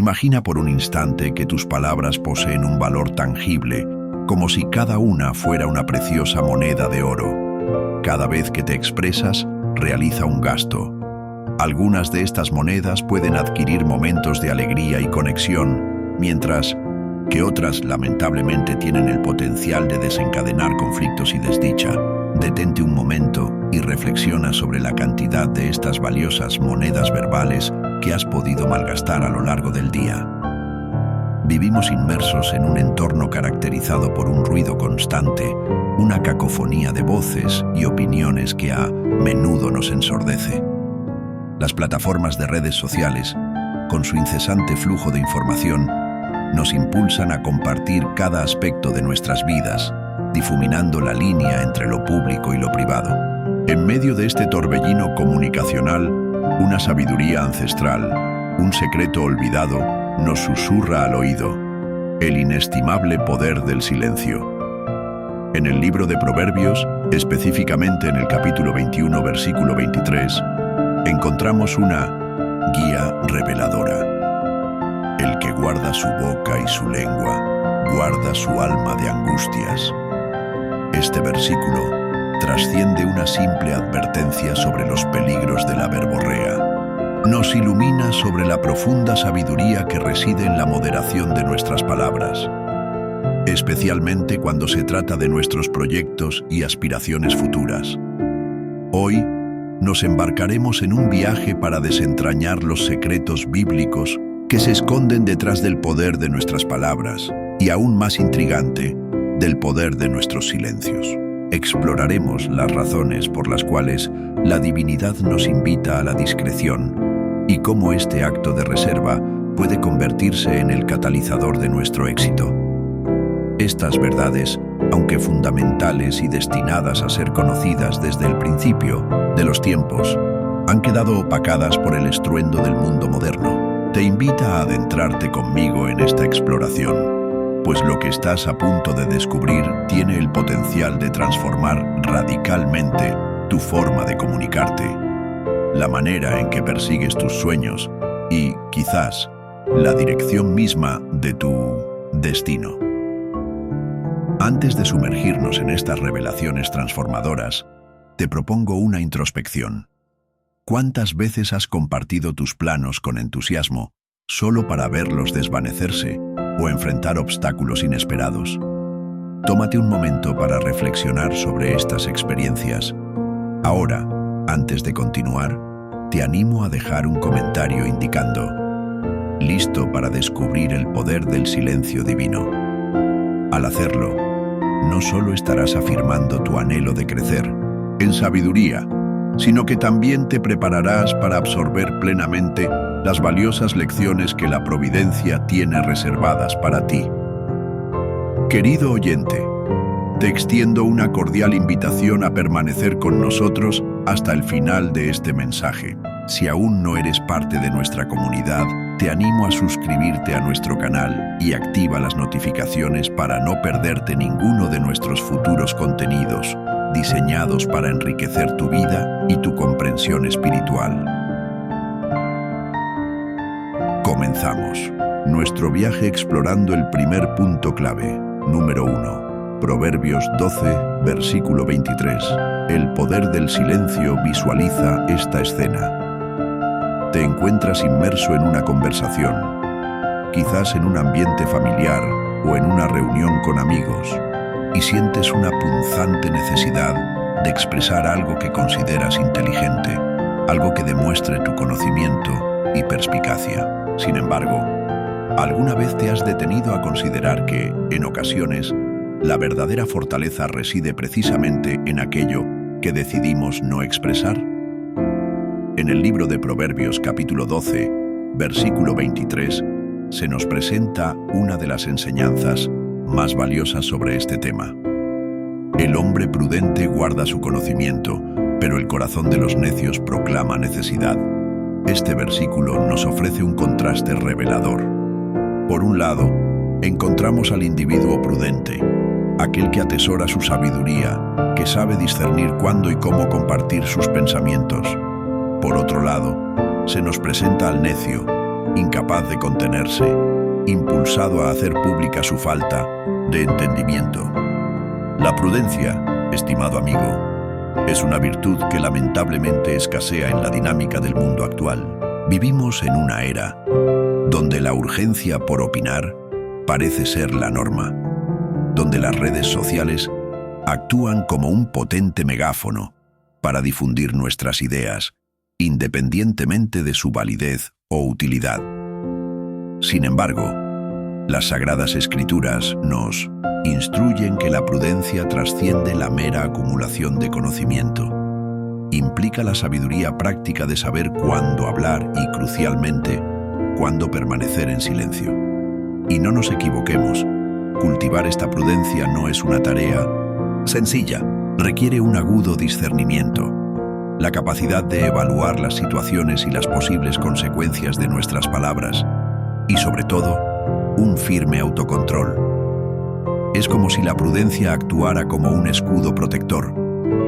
Imagina por un instante que tus palabras poseen un valor tangible, como si cada una fuera una preciosa moneda de oro. Cada vez que te expresas, realiza un gasto. Algunas de estas monedas pueden adquirir momentos de alegría y conexión, mientras que otras lamentablemente tienen el potencial de desencadenar conflictos y desdicha. Detente un momento y reflexiona sobre la cantidad de estas valiosas monedas verbales que has podido malgastar a lo largo del día. Vivimos inmersos en un entorno caracterizado por un ruido constante, una cacofonía de voces y opiniones que a menudo nos ensordece. Las plataformas de redes sociales, con su incesante flujo de información, nos impulsan a compartir cada aspecto de nuestras vidas, difuminando la línea entre lo público y lo privado. En medio de este torbellino comunicacional, una sabiduría ancestral, un secreto olvidado, nos susurra al oído: el inestimable poder del silencio. En el libro de Proverbios, específicamente en el capítulo 21, versículo 23, encontramos una guía reveladora. El que guarda su boca y su lengua, guarda su alma de angustias. Este versículo trasciende una simple advertencia sobre los peligros de la verborrea. Nos ilumina sobre la profunda sabiduría que reside en la moderación de nuestras palabras, especialmente cuando se trata de nuestros proyectos y aspiraciones futuras. Hoy nos embarcaremos en un viaje para desentrañar los secretos bíblicos que se esconden detrás del poder de nuestras palabras y, aún más intrigante, del poder de nuestros silencios. Exploraremos las razones por las cuales la divinidad nos invita a la discreción y cómo este acto de reserva puede convertirse en el catalizador de nuestro éxito. Estas verdades, aunque fundamentales y destinadas a ser conocidas desde el principio de los tiempos, han quedado opacadas por el estruendo del mundo moderno. Te invita a adentrarte conmigo en esta exploración, pues lo que estás a punto de descubrir tiene el potencial de transformar radicalmente tu forma de comunicarte, la manera en que persigues tus sueños y, quizás, la dirección misma de tu destino. Antes de sumergirnos en estas revelaciones transformadoras, te propongo una introspección. ¿Cuántas veces has compartido tus planos con entusiasmo solo para verlos desvanecerse o enfrentar obstáculos inesperados? Tómate un momento para reflexionar sobre estas experiencias. Ahora, antes de continuar, te animo a dejar un comentario indicando: listo para descubrir el poder del silencio divino. Al hacerlo, no solo estarás afirmando tu anhelo de crecer en sabiduría, sino que también te prepararás para absorber plenamente las valiosas lecciones que la providencia tiene reservadas para ti. Querido oyente, te extiendo una cordial invitación a permanecer con nosotros hasta el final de este mensaje. Si aún no eres parte de nuestra comunidad, te animo a suscribirte a nuestro canal y activa las notificaciones para no perderte ninguno de nuestros futuros contenidos, diseñados para enriquecer tu vida y tu comprensión espiritual. Comenzamos nuestro viaje explorando el primer punto clave, número 1, Proverbios 12, versículo 23. El poder del silencio visualiza esta escena. Te encuentras inmerso en una conversación, quizás en un ambiente familiar o en una reunión con amigos, y sientes una punzante necesidad de expresar algo que consideras inteligente, algo que demuestre tu conocimiento y perspicacia. Sin embargo, ¿alguna vez te has detenido a considerar que, en ocasiones, la verdadera fortaleza reside precisamente en aquello que decidimos no expresar? En el libro de Proverbios capítulo 12, versículo 23, se nos presenta una de las enseñanzas más valiosas sobre este tema. El hombre prudente guarda su conocimiento, pero el corazón de los necios proclama necesidad. Este versículo nos ofrece un contraste revelador. Por un lado, encontramos al individuo prudente, aquel que atesora su sabiduría, que sabe discernir cuándo y cómo compartir sus pensamientos. Por otro lado, se nos presenta al necio, incapaz de contenerse, impulsado a hacer pública su falta de entendimiento. La prudencia, estimado amigo, es una virtud que lamentablemente escasea en la dinámica del mundo actual. Vivimos en una era donde la urgencia por opinar parece ser la norma, donde las redes sociales actúan como un potente megáfono para difundir nuestras ideas, independientemente de su validez o utilidad. Sin embargo, las Sagradas Escrituras nos instruyen que la prudencia trasciende la mera acumulación de conocimiento. Implica la sabiduría práctica de saber cuándo hablar y, crucialmente, cuándo permanecer en silencio. Y no nos equivoquemos, cultivar esta prudencia no es una tarea sencilla, requiere un agudo discernimiento, la capacidad de evaluar las situaciones y las posibles consecuencias de nuestras palabras, y sobre todo, un firme autocontrol. Es como si la prudencia actuara como un escudo protector,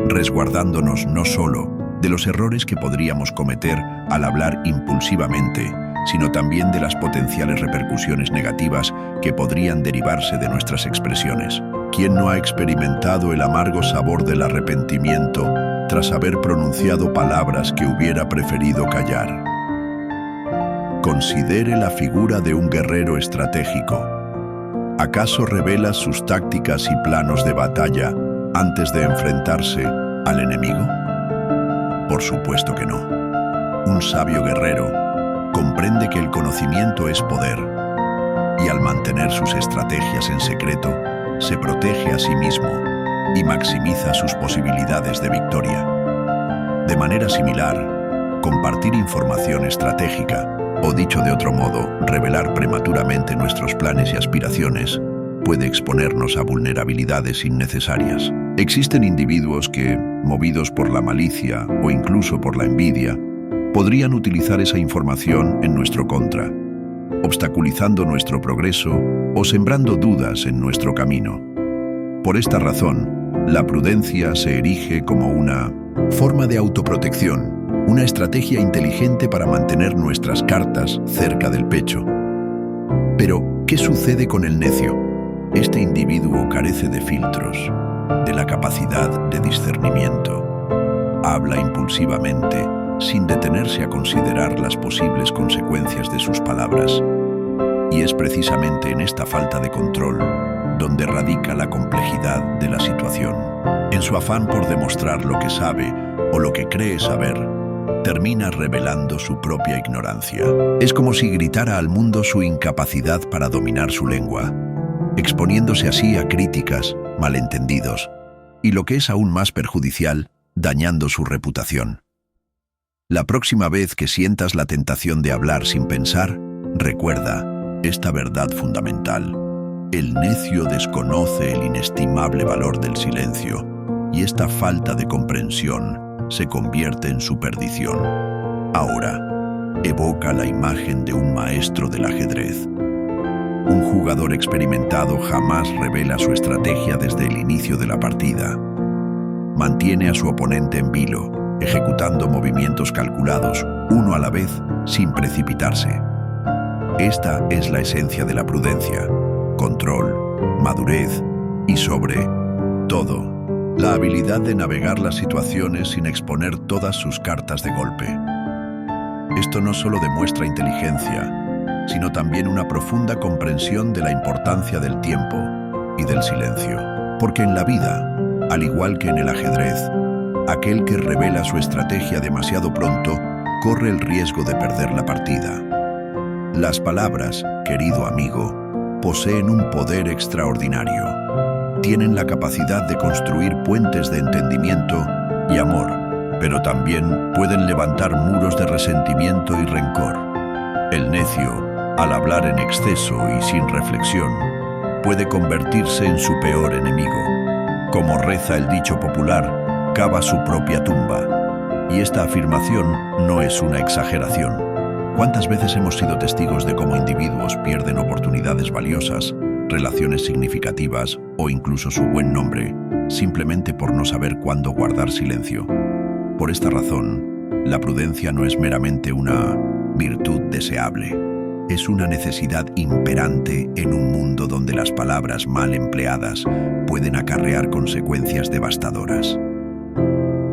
resguardándonos no solo de los errores que podríamos cometer al hablar impulsivamente, sino también de las potenciales repercusiones negativas que podrían derivarse de nuestras expresiones. ¿Quién no ha experimentado el amargo sabor del arrepentimiento tras haber pronunciado palabras que hubiera preferido callar? Considere la figura de un guerrero estratégico. ¿Acaso revela sus tácticas y planos de batalla antes de enfrentarse al enemigo? Por supuesto que no. Un sabio guerrero comprende que el conocimiento es poder, y al mantener sus estrategias en secreto, se protege a sí mismo y maximiza sus posibilidades de victoria. De manera similar, compartir información estratégica, o dicho de otro modo, revelar prematuramente nuestros planes y aspiraciones, puede exponernos a vulnerabilidades innecesarias. Existen individuos que, movidos por la malicia o incluso por la envidia, podrían utilizar esa información en nuestro contra, obstaculizando nuestro progreso o sembrando dudas en nuestro camino. Por esta razón, la prudencia se erige como una forma de autoprotección, una estrategia inteligente para mantener nuestras cartas cerca del pecho. Pero, ¿qué sucede con el necio? Este individuo carece de filtros, de la capacidad de discernimiento. Habla impulsivamente, sin detenerse a considerar las posibles consecuencias de sus palabras. Y es precisamente en esta falta de control donde radica la complejidad de la situación. En su afán por demostrar lo que sabe o lo que cree saber, termina revelando su propia ignorancia. Es como si gritara al mundo su incapacidad para dominar su lengua, exponiéndose así a críticas, malentendidos, y lo que es aún más perjudicial, dañando su reputación. La próxima vez que sientas la tentación de hablar sin pensar, recuerda esta verdad fundamental. El necio desconoce el inestimable valor del silencio, y esta falta de comprensión se convierte en su perdición. Ahora, evoca la imagen de un maestro del ajedrez. Un jugador experimentado jamás revela su estrategia desde el inicio de la partida. Mantiene a su oponente en vilo, ejecutando movimientos calculados, uno a la vez, sin precipitarse. Esta es la esencia de la prudencia: control, madurez y, sobre todo, la habilidad de navegar las situaciones sin exponer todas sus cartas de golpe. Esto no solo demuestra inteligencia, sino también una profunda comprensión de la importancia del tiempo y del silencio. Porque en la vida, al igual que en el ajedrez, aquel que revela su estrategia demasiado pronto corre el riesgo de perder la partida. Las palabras, querido amigo, poseen un poder extraordinario. Tienen la capacidad de construir puentes de entendimiento y amor, pero también pueden levantar muros de resentimiento y rencor. El necio, al hablar en exceso y sin reflexión, puede convertirse en su peor enemigo. Como reza el dicho popular, cava su propia tumba. Y esta afirmación no es una exageración. ¿Cuántas veces hemos sido testigos de cómo individuos pierden oportunidades valiosas, relaciones significativas o incluso su buen nombre, simplemente por no saber cuándo guardar silencio? Por esta razón, la prudencia no es meramente una virtud deseable, es una necesidad imperante en un mundo donde las palabras mal empleadas pueden acarrear consecuencias devastadoras.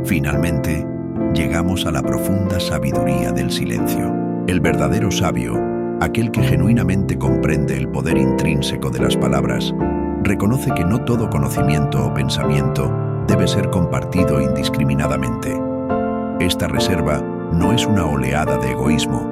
Finalmente, llegamos a la profunda sabiduría del silencio. El verdadero sabio, aquel que genuinamente comprende el poder intrínseco de las palabras, reconoce que no todo conocimiento o pensamiento debe ser compartido indiscriminadamente. Esta reserva no es una oleada de egoísmo,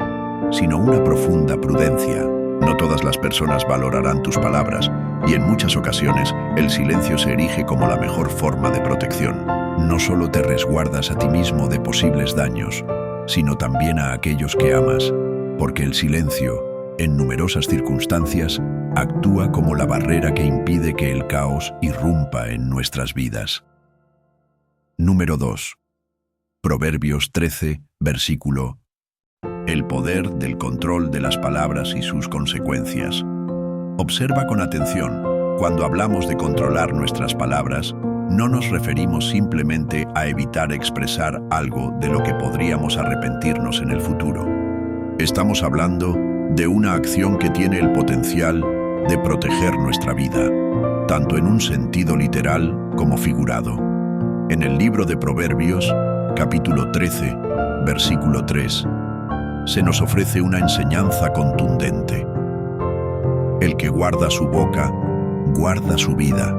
sino una profunda prudencia. No todas las personas valorarán tus palabras, y en muchas ocasiones el silencio se erige como la mejor forma de protección. No solo te resguardas a ti mismo de posibles daños, sino también a aquellos que amas, porque el silencio, en numerosas circunstancias, actúa como la barrera que impide que el caos irrumpa en nuestras vidas. Número 2. Proverbios 13, versículo: El poder del control de las palabras y sus consecuencias. Observa con atención, cuando hablamos de controlar nuestras palabras, no nos referimos simplemente a evitar expresar algo de lo que podríamos arrepentirnos en el futuro. Estamos hablando de una acción que tiene el potencial de proteger nuestra vida, tanto en un sentido literal como figurado. En el libro de Proverbios, capítulo 13, versículo 3, se nos ofrece una enseñanza contundente. El que guarda su boca, guarda su vida,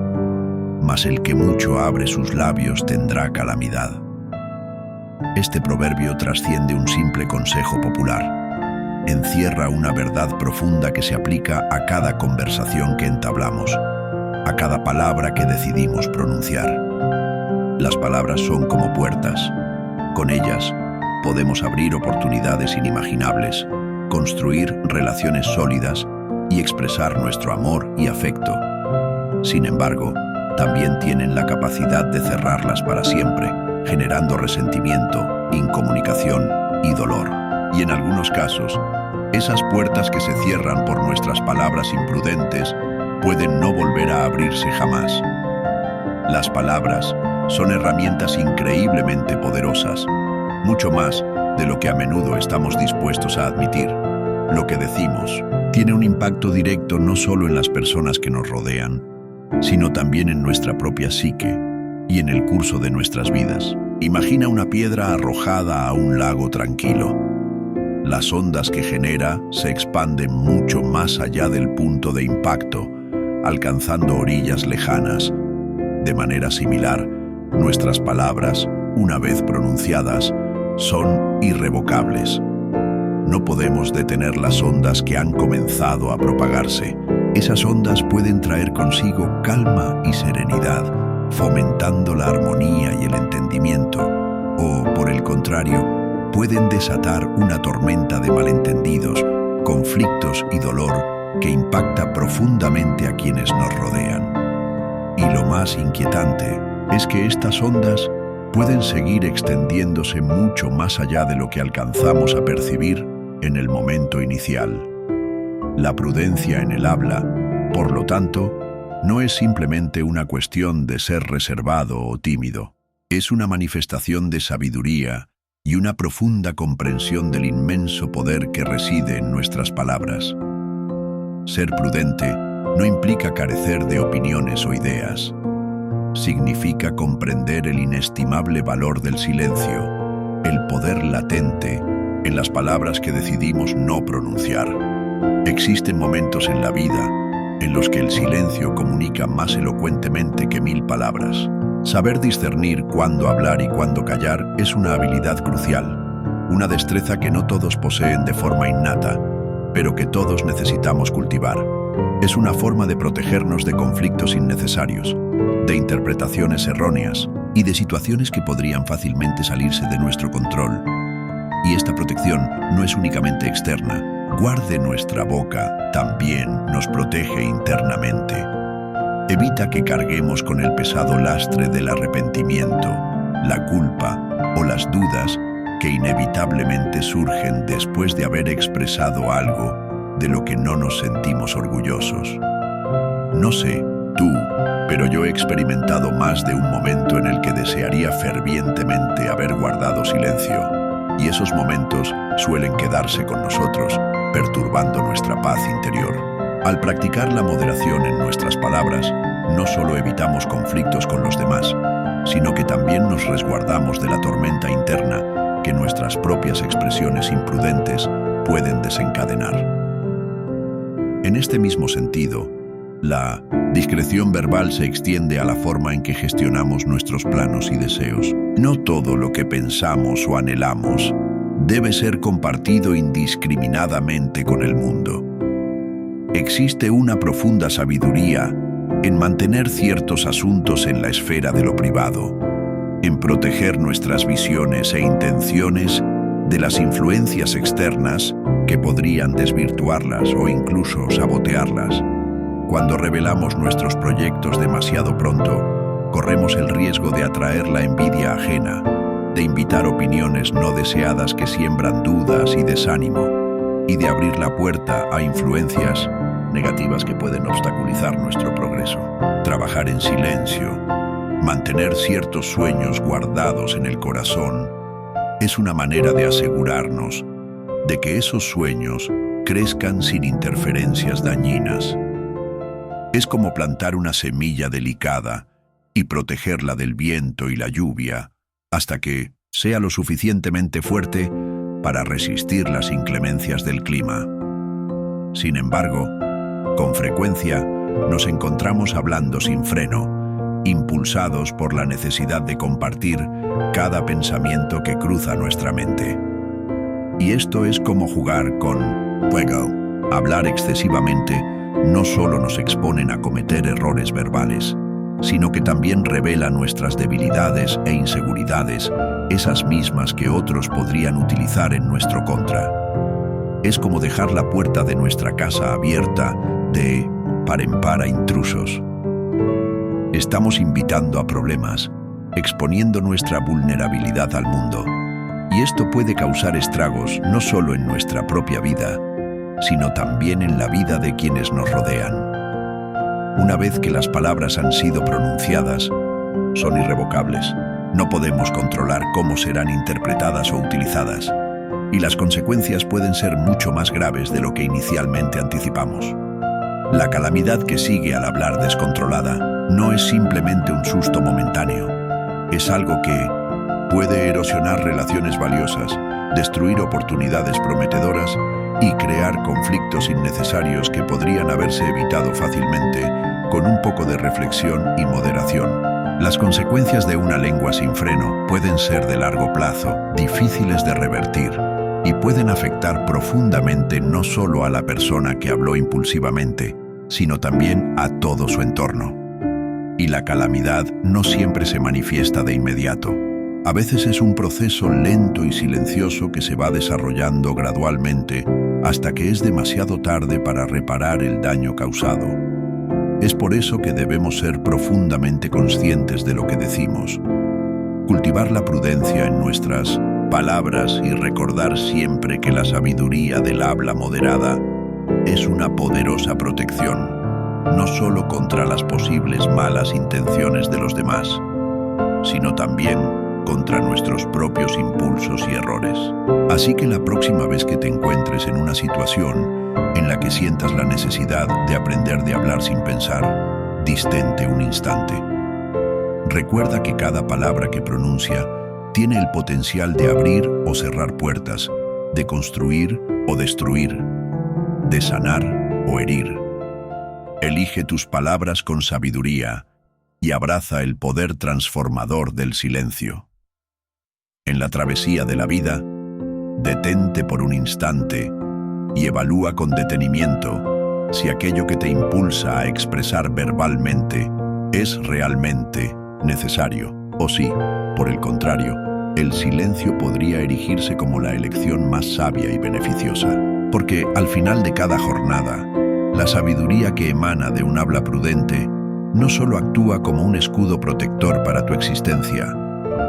mas el que mucho abre sus labios tendrá calamidad. Este proverbio trasciende un simple consejo popular. Encierra una verdad profunda que se aplica a cada conversación que entablamos, a cada palabra que decidimos pronunciar. Las palabras son como puertas. Con ellas podemos abrir oportunidades inimaginables, construir relaciones sólidas y expresar nuestro amor y afecto. Sin embargo, también tienen la capacidad de cerrarlas para siempre, generando resentimiento, incomunicación y dolor. Y en algunos casos, esas puertas que se cierran por nuestras palabras imprudentes pueden no volver a abrirse jamás. Las palabras son herramientas increíblemente poderosas, mucho más de lo que a menudo estamos dispuestos a admitir. Lo que decimos tiene un impacto directo no solo en las personas que nos rodean, sino también en nuestra propia psique y en el curso de nuestras vidas. Imagina una piedra arrojada a un lago tranquilo. Las ondas que genera se expanden mucho más allá del punto de impacto, alcanzando orillas lejanas. De manera similar, nuestras palabras, una vez pronunciadas, son irrevocables. No podemos detener las ondas que han comenzado a propagarse. Esas ondas pueden traer consigo calma y serenidad, fomentando la armonía y el entendimiento, o, por el contrario, pueden desatar una tormenta de malentendidos, conflictos y dolor que impacta profundamente a quienes nos rodean. Y lo más inquietante es que estas ondas pueden seguir extendiéndose mucho más allá de lo que alcanzamos a percibir en el momento inicial. La prudencia en el habla, por lo tanto, no es simplemente una cuestión de ser reservado o tímido. Es una manifestación de sabiduría y una profunda comprensión del inmenso poder que reside en nuestras palabras. Ser prudente no implica carecer de opiniones o ideas. Significa comprender el inestimable valor del silencio, el poder latente en las palabras que decidimos no pronunciar. Existen momentos en la vida en los que el silencio comunica más elocuentemente que 1000 palabras. Saber discernir cuándo hablar y cuándo callar es una habilidad crucial, una destreza que no todos poseen de forma innata, pero que todos necesitamos cultivar. Es una forma de protegernos de conflictos innecesarios, de interpretaciones erróneas y de situaciones que podrían fácilmente salirse de nuestro control. Y esta protección no es únicamente externa. Guarde nuestra boca también nos protege internamente. Evita que carguemos con el pesado lastre del arrepentimiento, la culpa o las dudas que inevitablemente surgen después de haber expresado algo de lo que no nos sentimos orgullosos. No sé, tú, pero yo he experimentado más de un momento en el que desearía fervientemente haber guardado silencio, y esos momentos suelen quedarse con nosotros, perturbando nuestra paz interior. Al practicar la moderación en nuestras palabras, no solo evitamos conflictos con los demás, sino que también nos resguardamos de la tormenta interna que nuestras propias expresiones imprudentes pueden desencadenar. En este mismo sentido, la discreción verbal se extiende a la forma en que gestionamos nuestros planos y deseos. No todo lo que pensamos o anhelamos debe ser compartido indiscriminadamente con el mundo. Existe una profunda sabiduría en mantener ciertos asuntos en la esfera de lo privado, en proteger nuestras visiones e intenciones de las influencias externas que podrían desvirtuarlas o incluso sabotearlas. Cuando revelamos nuestros proyectos demasiado pronto, corremos el riesgo de atraer la envidia ajena, de invitar opiniones no deseadas que siembran dudas y desánimo, y de abrir la puerta a influencias negativas que pueden obstaculizar nuestro progreso. Trabajar en silencio, mantener ciertos sueños guardados en el corazón, es una manera de asegurarnos de que esos sueños crezcan sin interferencias dañinas. Es como plantar una semilla delicada y protegerla del viento y la lluvia hasta que sea lo suficientemente fuerte para resistir las inclemencias del clima. Sin embargo, con frecuencia nos encontramos hablando sin freno, impulsados por la necesidad de compartir cada pensamiento que cruza nuestra mente. Y esto es como jugar con fuego. Hablar excesivamente no solo nos exponen a cometer errores verbales, sino que también revela nuestras debilidades e inseguridades, esas mismas que otros podrían utilizar en nuestro contra. Es como dejar la puerta de nuestra casa abierta de par en par a intrusos. Estamos invitando a problemas, exponiendo nuestra vulnerabilidad al mundo, y esto puede causar estragos no solo en nuestra propia vida, sino también en la vida de quienes nos rodean. Una vez que las palabras han sido pronunciadas, son irrevocables. No podemos controlar cómo serán interpretadas o utilizadas, y las consecuencias pueden ser mucho más graves de lo que inicialmente anticipamos. La calamidad que sigue al hablar descontrolada no es simplemente un susto momentáneo, es algo que puede erosionar relaciones valiosas, destruir oportunidades prometedoras y crear conflictos innecesarios que podrían haberse evitado fácilmente con un poco de reflexión y moderación. Las consecuencias de una lengua sin freno pueden ser de largo plazo, difíciles de revertir, y pueden afectar profundamente no solo a la persona que habló impulsivamente, sino también a todo su entorno. Y la calamidad no siempre se manifiesta de inmediato. A veces es un proceso lento y silencioso que se va desarrollando gradualmente hasta que es demasiado tarde para reparar el daño causado. Es por eso que debemos ser profundamente conscientes de lo que decimos, cultivar la prudencia en nuestras palabras y recordar siempre que la sabiduría del habla moderada es una poderosa protección, no solo contra las posibles malas intenciones de los demás, sino también contra nuestros propios impulsos y errores. Así que la próxima vez que te encuentres en una situación en la que sientas la necesidad de aprender de hablar sin pensar, distente un instante. Recuerda que cada palabra que pronuncia tiene el potencial de abrir o cerrar puertas, de construir o destruir, de sanar o herir. Elige tus palabras con sabiduría y abraza el poder transformador del silencio. En la travesía de la vida, detente por un instante y evalúa con detenimiento si aquello que te impulsa a expresar verbalmente es realmente necesario o si, por el contrario, el silencio podría erigirse como la elección más sabia y beneficiosa. Porque al final de cada jornada, la sabiduría que emana de un habla prudente no solo actúa como un escudo protector para tu existencia,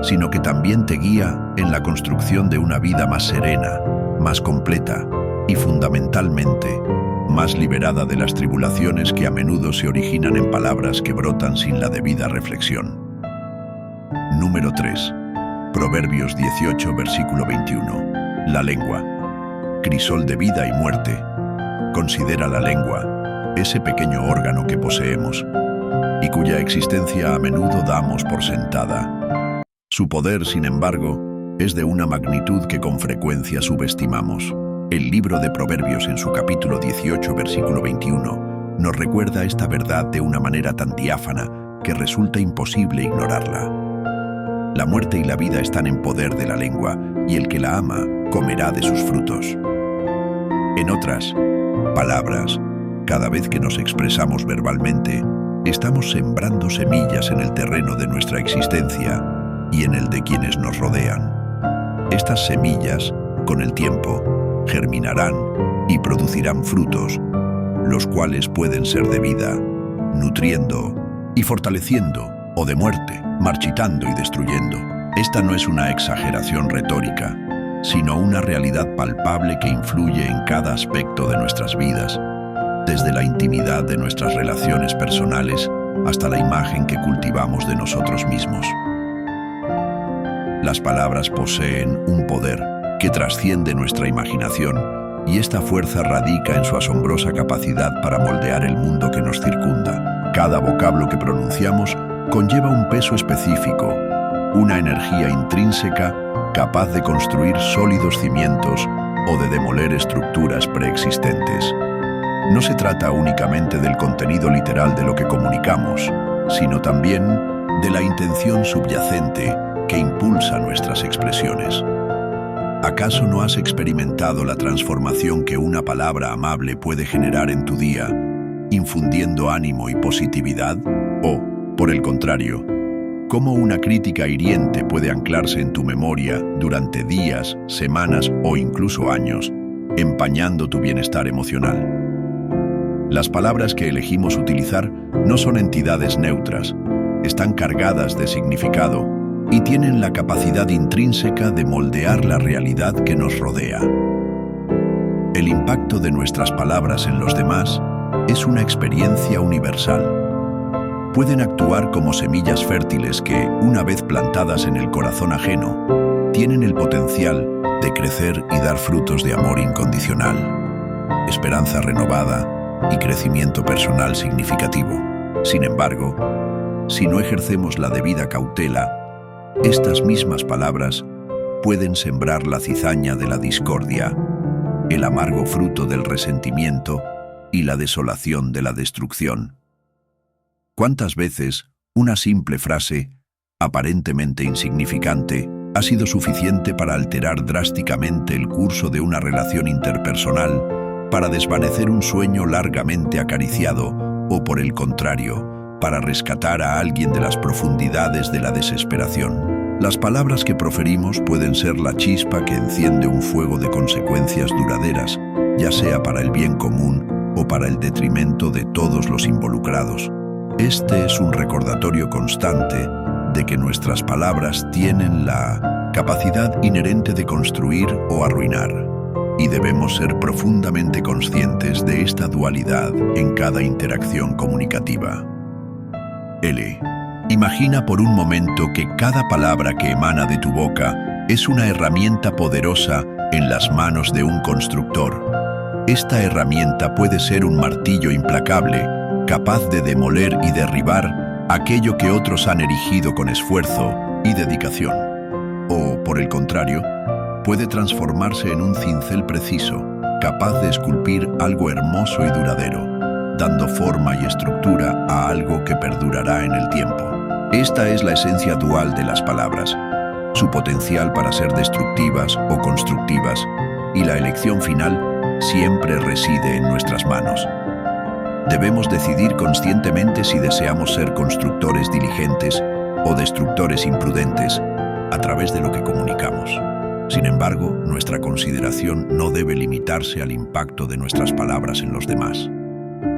sino que también te guía en la construcción de una vida más serena, más completa y fundamentalmente más liberada de las tribulaciones que a menudo se originan en palabras que brotan sin la debida reflexión. Número 3. Proverbios 18, versículo 21. La lengua. crisol de vida y muerte. Considera la lengua, ese pequeño órgano que poseemos, y cuya existencia a menudo damos por sentada. Su poder, sin embargo, es de una magnitud que con frecuencia subestimamos. El libro de Proverbios, en su capítulo 18, versículo 21, nos recuerda esta verdad de una manera tan diáfana que resulta imposible ignorarla. La muerte y la vida están en poder de la lengua, y el que la ama comerá de sus frutos. En otras palabras, cada vez que nos expresamos verbalmente, estamos sembrando semillas en el terreno de nuestra existencia y en el de quienes nos rodean. Estas semillas, con el tiempo, germinarán y producirán frutos, los cuales pueden ser de vida, nutriendo y fortaleciendo, o de muerte, marchitando y destruyendo. Esta no es una exageración retórica, sino una realidad palpable que influye en cada aspecto de nuestras vidas, desde la intimidad de nuestras relaciones personales hasta la imagen que cultivamos de nosotros mismos. Las palabras poseen un poder que trasciende nuestra imaginación, y esta fuerza radica en su asombrosa capacidad para moldear el mundo que nos circunda. Cada vocablo que pronunciamos conlleva un peso específico, una energía intrínseca capaz de construir sólidos cimientos o de demoler estructuras preexistentes. No se trata únicamente del contenido literal de lo que comunicamos, sino también de la intención subyacente que impulsa nuestras expresiones. ¿Acaso no has experimentado la transformación que una palabra amable puede generar en tu día, infundiendo ánimo y positividad? O, por el contrario, cómo una crítica hiriente puede anclarse en tu memoria durante días, semanas o incluso años, empañando tu bienestar emocional. Las palabras que elegimos utilizar no son entidades neutras, están cargadas de significado y tienen la capacidad intrínseca de moldear la realidad que nos rodea. El impacto de nuestras palabras en los demás es una experiencia universal. Pueden actuar como semillas fértiles que, una vez plantadas en el corazón ajeno, tienen el potencial de crecer y dar frutos de amor incondicional, esperanza renovada y crecimiento personal significativo. Sin embargo, si no ejercemos la debida cautela, estas mismas palabras pueden sembrar la cizaña de la discordia, el amargo fruto del resentimiento y la desolación de la destrucción. ¿Cuántas veces una simple frase, aparentemente insignificante, ha sido suficiente para alterar drásticamente el curso de una relación interpersonal, para desvanecer un sueño largamente acariciado o, por el contrario, para rescatar a alguien de las profundidades de la desesperación? Las palabras que proferimos pueden ser la chispa que enciende un fuego de consecuencias duraderas, ya sea para el bien común o para el detrimento de todos los involucrados. Este es un recordatorio constante de que nuestras palabras tienen la capacidad inherente de construir o arruinar, y debemos ser profundamente conscientes de esta dualidad en cada interacción comunicativa. Imagina por un momento que cada palabra que emana de tu boca es una herramienta poderosa en las manos de un constructor. Esta herramienta puede ser un martillo implacable, capaz de demoler y derribar aquello que otros han erigido con esfuerzo y dedicación. O, por el contrario, puede transformarse en un cincel preciso, capaz de esculpir algo hermoso y duradero, dando forma y estructura a algo que perdurará en el tiempo. Esta es la esencia dual de las palabras, su potencial para ser destructivas o constructivas, y la elección final siempre reside en nuestras manos. Debemos decidir conscientemente si deseamos ser constructores diligentes o destructores imprudentes a través de lo que comunicamos. Sin embargo, nuestra consideración no debe limitarse al impacto de nuestras palabras en los demás.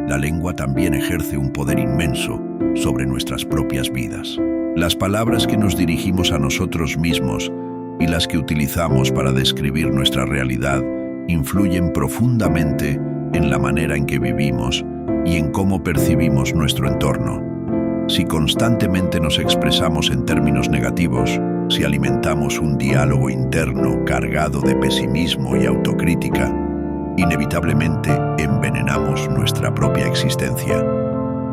La lengua también ejerce un poder inmenso sobre nuestras propias vidas. Las palabras que nos dirigimos a nosotros mismos y las que utilizamos para describir nuestra realidad influyen profundamente en la manera en que vivimos y en cómo percibimos nuestro entorno. Si constantemente nos expresamos en términos negativos, Si alimentamos un diálogo interno cargado de pesimismo y autocrítica, inevitablemente envenenamos nuestra propia existencia,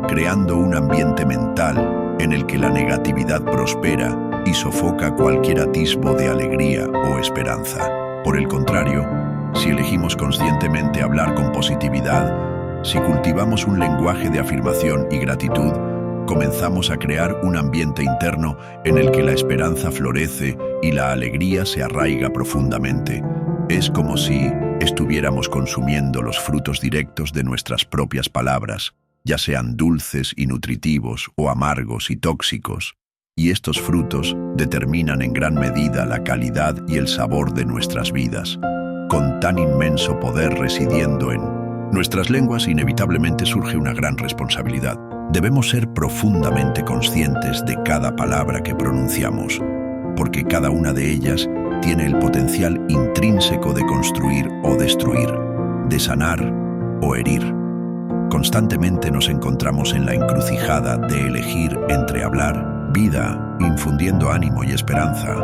creando un ambiente mental en el que la negatividad prospera y sofoca cualquier atisbo de alegría o esperanza. Por el contrario, si elegimos conscientemente hablar con positividad, si cultivamos un lenguaje de afirmación y gratitud, comenzamos a crear un ambiente interno en el que la esperanza florece y la alegría se arraiga profundamente. Es como si estuviéramos consumiendo los frutos directos de nuestras propias palabras, ya sean dulces y nutritivos o amargos y tóxicos, y estos frutos determinan en gran medida la calidad y el sabor de nuestras vidas. Con tan inmenso poder residiendo en nuestras lenguas, inevitablemente surge una gran responsabilidad. Debemos ser profundamente conscientes de cada palabra que pronunciamos, porque cada una de ellas tiene el potencial intrínseco de construir o destruir, de sanar o herir. Constantemente nos encontramos en la encrucijada de elegir entre hablar vida, infundiendo ánimo y esperanza,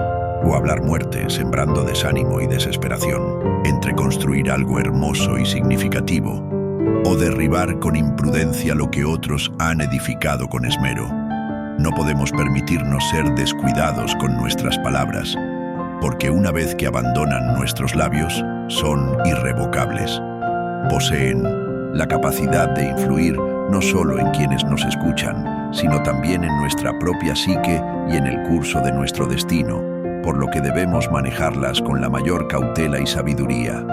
o hablar muerte, sembrando desánimo y desesperación, entre construir algo hermoso y significativo, o derribar con imprudencia lo que otros han edificado con esmero. No podemos permitirnos ser descuidados con nuestras palabras, porque una vez que abandonan nuestros labios, son irrevocables. Poseen la capacidad de influir no solo en quienes nos escuchan, sino también en nuestra propia psique y en el curso de nuestro destino, por lo que debemos manejarlas con la mayor cautela y sabiduría.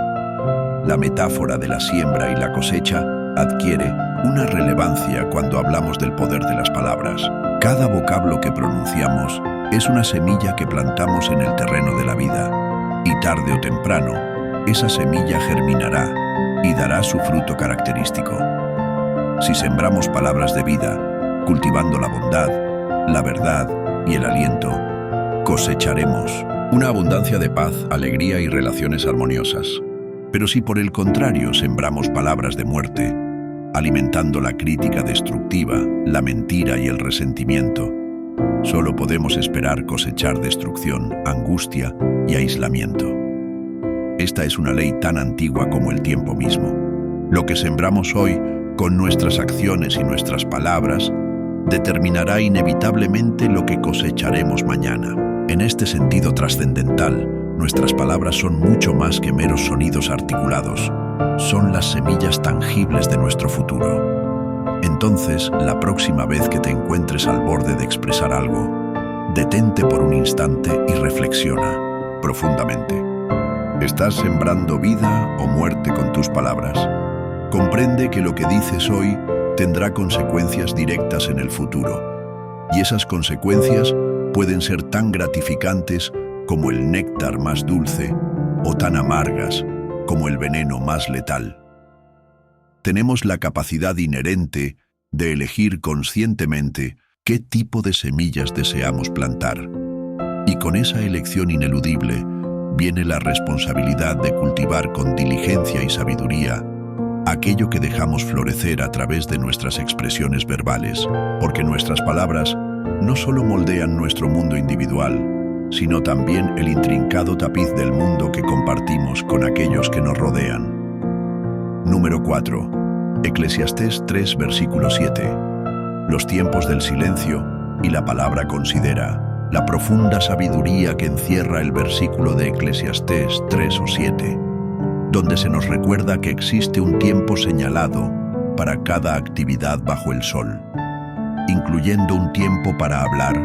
La metáfora de la siembra y la cosecha adquiere una relevancia cuando hablamos del poder de las palabras. Cada vocablo que pronunciamos es una semilla que plantamos en el terreno de la vida, y tarde o temprano, esa semilla germinará y dará su fruto característico. Si sembramos palabras de vida, cultivando la bondad, la verdad y el aliento, cosecharemos una abundancia de paz, alegría y relaciones armoniosas. Pero si por el contrario sembramos palabras de muerte, alimentando la crítica destructiva, la mentira y el resentimiento, solo podemos esperar cosechar destrucción, angustia y aislamiento. Esta es una ley tan antigua como el tiempo mismo. Lo que sembramos hoy, con nuestras acciones y nuestras palabras, determinará inevitablemente lo que cosecharemos mañana. En este sentido trascendental, nuestras palabras son mucho más que meros sonidos articulados. Son las semillas tangibles de nuestro futuro. Entonces, la próxima vez que te encuentres al borde de expresar algo, detente por un instante y reflexiona profundamente. ¿Estás sembrando vida o muerte con tus palabras? Comprende que lo que dices hoy tendrá consecuencias directas en el futuro, y esas consecuencias pueden ser tan gratificantes como el néctar más dulce o tan amargas como el veneno más letal. Tenemos la capacidad inherente de elegir conscientemente qué tipo de semillas deseamos plantar, y con esa elección ineludible viene la responsabilidad de cultivar con diligencia y sabiduría aquello que dejamos florecer a través de nuestras expresiones verbales, porque nuestras palabras no solo moldean nuestro mundo individual, sino también el intrincado tapiz del mundo que compartimos con aquellos que nos rodean. Número 4. Eclesiastés 3, versículo 7. Los tiempos del silencio y la palabra considera. La profunda sabiduría que encierra el versículo de Eclesiastés 3 o 7, donde se nos recuerda que existe un tiempo señalado para cada actividad bajo el sol, incluyendo un tiempo para hablar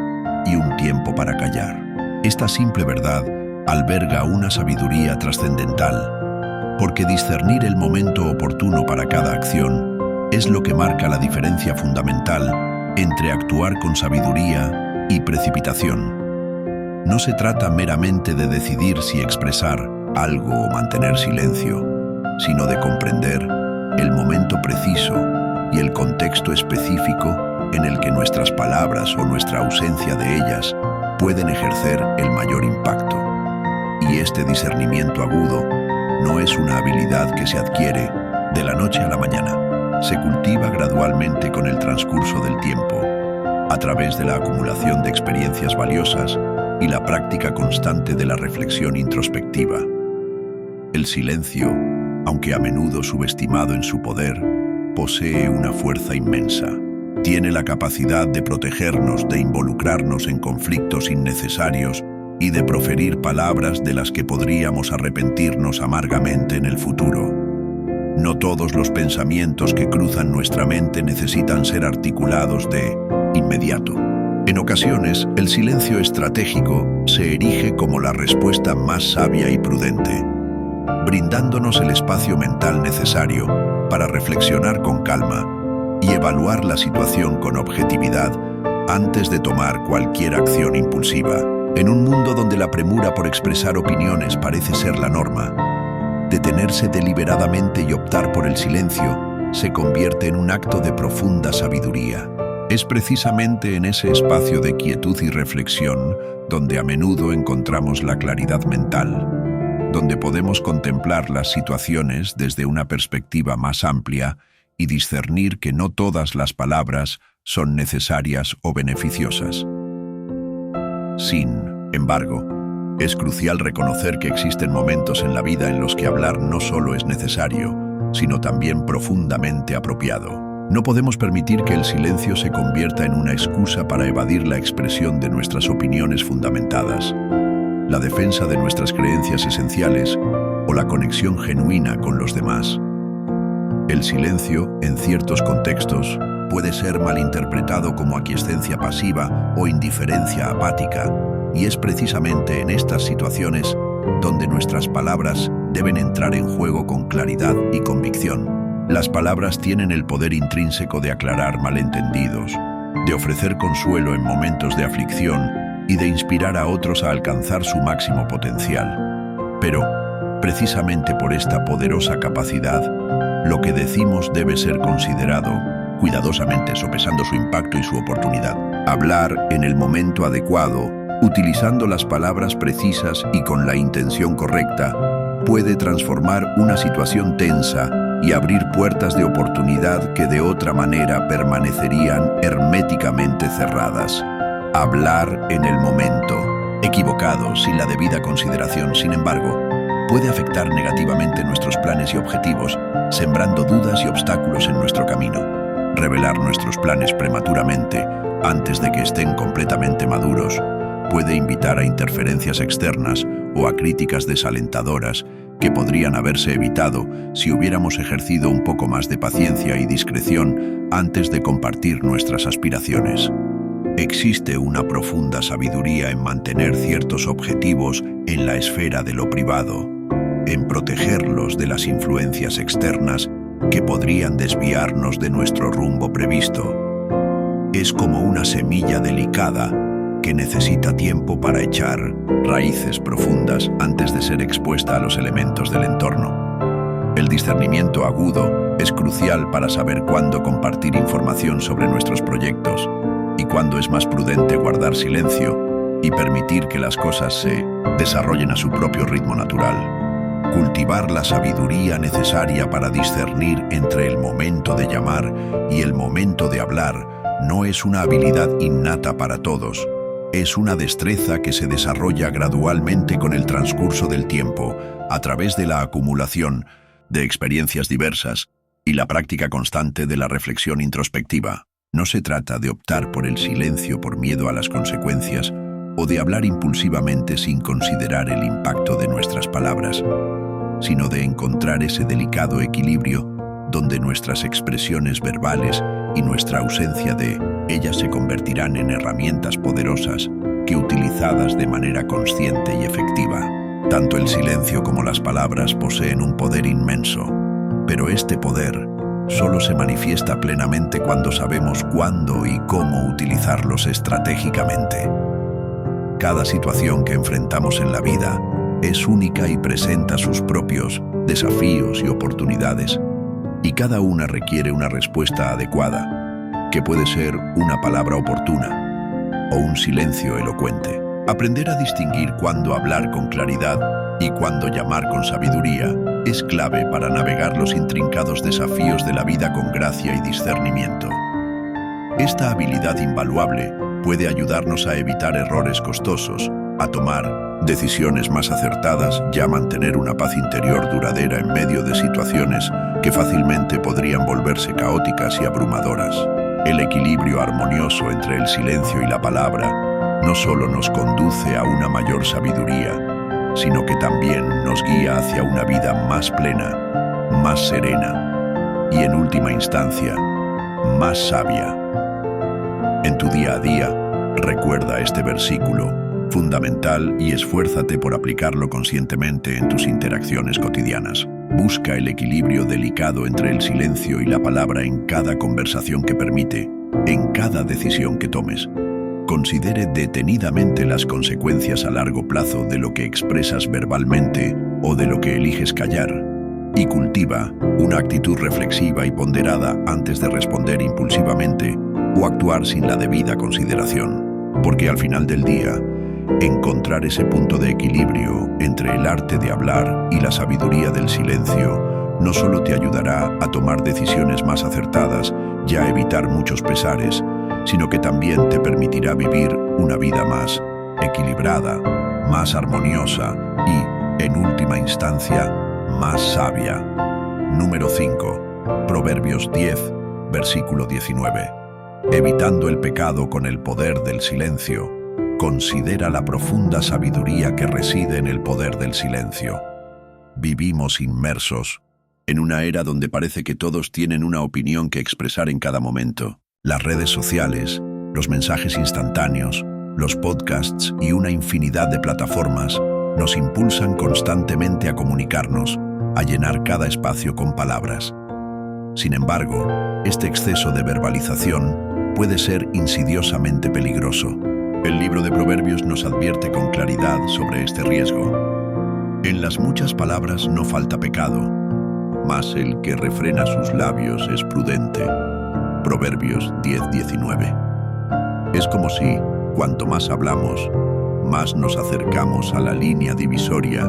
y un tiempo para callar. Esta simple verdad alberga una sabiduría trascendental, porque discernir el momento oportuno para cada acción es lo que marca la diferencia fundamental entre actuar con sabiduría y precipitación. No se trata meramente de decidir si expresar algo o mantener silencio, sino de comprender el momento preciso y el contexto específico en el que nuestras palabras o nuestra ausencia de ellas pueden ejercer el mayor impacto. Y este discernimiento agudo no es una habilidad que se adquiere de la noche a la mañana. Se cultiva gradualmente con el transcurso del tiempo, a través de la acumulación de experiencias valiosas y la práctica constante de la reflexión introspectiva. El silencio, aunque a menudo subestimado en su poder, posee una fuerza inmensa. Tiene la capacidad de protegernos, de involucrarnos en conflictos innecesarios y de proferir palabras de las que podríamos arrepentirnos amargamente en el futuro. No todos los pensamientos que cruzan nuestra mente necesitan ser articulados de inmediato. En ocasiones, el silencio estratégico se erige como la respuesta más sabia y prudente, brindándonos el espacio mental necesario para reflexionar con calma y evaluar la situación con objetividad antes de tomar cualquier acción impulsiva. En un mundo donde la premura por expresar opiniones parece ser la norma, detenerse deliberadamente y optar por el silencio se convierte en un acto de profunda sabiduría. Es precisamente en ese espacio de quietud y reflexión donde a menudo encontramos la claridad mental, donde podemos contemplar las situaciones desde una perspectiva más amplia y discernir que no todas las palabras son necesarias o beneficiosas. Sin embargo, es crucial reconocer que existen momentos en la vida en los que hablar no solo es necesario, sino también profundamente apropiado. No podemos permitir que el silencio se convierta en una excusa para evadir la expresión de nuestras opiniones fundamentadas, la defensa de nuestras creencias esenciales o la conexión genuina con los demás. El silencio, en ciertos contextos, puede ser malinterpretado como aquiescencia pasiva o indiferencia apática, y es precisamente en estas situaciones donde nuestras palabras deben entrar en juego con claridad y convicción. Las palabras tienen el poder intrínseco de aclarar malentendidos, de ofrecer consuelo en momentos de aflicción y de inspirar a otros a alcanzar su máximo potencial. Pero, precisamente por esta poderosa capacidad, lo que decimos debe ser considerado cuidadosamente, sopesando su impacto y su oportunidad. Hablar en el momento adecuado, utilizando las palabras precisas y con la intención correcta, puede transformar una situación tensa y abrir puertas de oportunidad que de otra manera permanecerían herméticamente cerradas. Hablar en el momento equivocado, sin la debida consideración, sin embargo, puede afectar negativamente nuestros planes y objetivos, sembrando dudas y obstáculos en nuestro camino. Revelar nuestros planes prematuramente, antes de que estén completamente maduros, puede invitar a interferencias externas o a críticas desalentadoras que podrían haberse evitado si hubiéramos ejercido un poco más de paciencia y discreción antes de compartir nuestras aspiraciones. Existe una profunda sabiduría en mantener ciertos objetivos en la esfera de lo privado, en protegerlos de las influencias externas que podrían desviarnos de nuestro rumbo previsto. Es como una semilla delicada que necesita tiempo para echar raíces profundas antes de ser expuesta a los elementos del entorno. El discernimiento agudo es crucial para saber cuándo compartir información sobre nuestros proyectos y cuándo es más prudente guardar silencio y permitir que las cosas se desarrollen a su propio ritmo natural. Cultivar la sabiduría necesaria para discernir entre el momento de llamar y el momento de hablar no es una habilidad innata para todos. Es una destreza que se desarrolla gradualmente con el transcurso del tiempo, a través de la acumulación de experiencias diversas y la práctica constante de la reflexión introspectiva. No se trata de optar por el silencio por miedo a las consecuencias o de hablar impulsivamente sin considerar el impacto de nuestras palabras, sino de encontrar ese delicado equilibrio donde nuestras expresiones verbales y nuestra ausencia de ellas se convertirán en herramientas poderosas que, utilizadas de manera consciente y efectiva. Tanto el silencio como las palabras poseen un poder inmenso, pero este poder solo se manifiesta plenamente cuando sabemos cuándo y cómo utilizarlos estratégicamente. Cada situación que enfrentamos en la vida es única y presenta sus propios desafíos y oportunidades, y cada una requiere una respuesta adecuada, que puede ser una palabra oportuna o un silencio elocuente. Aprender a distinguir cuándo hablar con claridad y cuándo llamar con sabiduría es clave para navegar los intrincados desafíos de la vida con gracia y discernimiento. Esta habilidad invaluable puede ayudarnos a evitar errores costosos a tomar decisiones más acertadas y a mantener una paz interior duradera en medio de situaciones que fácilmente podrían volverse caóticas y abrumadoras. El equilibrio armonioso entre el silencio y la palabra no solo nos conduce a una mayor sabiduría, sino que también nos guía hacia una vida más plena, más serena y, en última instancia, más sabia. En tu día a día, recuerda este versículo fundamental y esfuérzate por aplicarlo conscientemente en tus interacciones cotidianas. Busca el equilibrio delicado entre el silencio y la palabra en cada conversación que permite, en cada decisión que tomes. Considere detenidamente las consecuencias a largo plazo de lo que expresas verbalmente o de lo que eliges callar, y cultiva una actitud reflexiva y ponderada antes de responder impulsivamente o actuar sin la debida consideración, porque al final del día, encontrar ese punto de equilibrio entre el arte de hablar y la sabiduría del silencio no solo te ayudará a tomar decisiones más acertadas y a evitar muchos pesares, sino que también te permitirá vivir una vida más equilibrada, más armoniosa y, en última instancia, más sabia. Número 5. Proverbios 10, versículo 19. Evitando el pecado con el poder del silencio, considera la profunda sabiduría que reside en el poder del silencio. Vivimos inmersos en una era donde parece que todos tienen una opinión que expresar en cada momento. Las redes sociales, los mensajes instantáneos, los podcasts y una infinidad de plataformas nos impulsan constantemente a comunicarnos, a llenar cada espacio con palabras. Sin embargo, este exceso de verbalización puede ser insidiosamente peligroso. El libro de Proverbios nos advierte con claridad sobre este riesgo. En las muchas palabras no falta pecado, mas el que refrena sus labios es prudente. Proverbios 10:19. Es como si, cuanto más hablamos, más nos acercamos a la línea divisoria,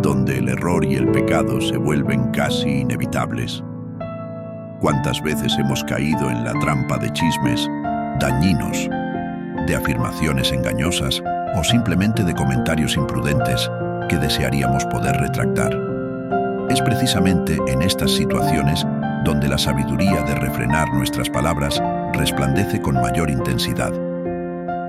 donde el error y el pecado se vuelven casi inevitables. ¿Cuántas veces hemos caído en la trampa de chismes dañinos, de afirmaciones engañosas o simplemente de comentarios imprudentes que desearíamos poder retractar? Es precisamente en estas situaciones donde la sabiduría de refrenar nuestras palabras resplandece con mayor intensidad.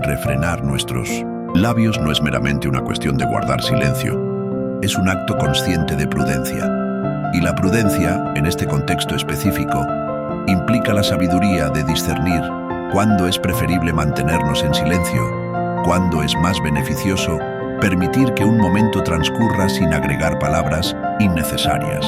Refrenar nuestros labios no es meramente una cuestión de guardar silencio, es un acto consciente de prudencia. Y la prudencia, en este contexto específico, implica la sabiduría de discernir cuándo es preferible mantenernos en silencio, cuándo es más beneficioso permitir que un momento transcurra sin agregar palabras innecesarias.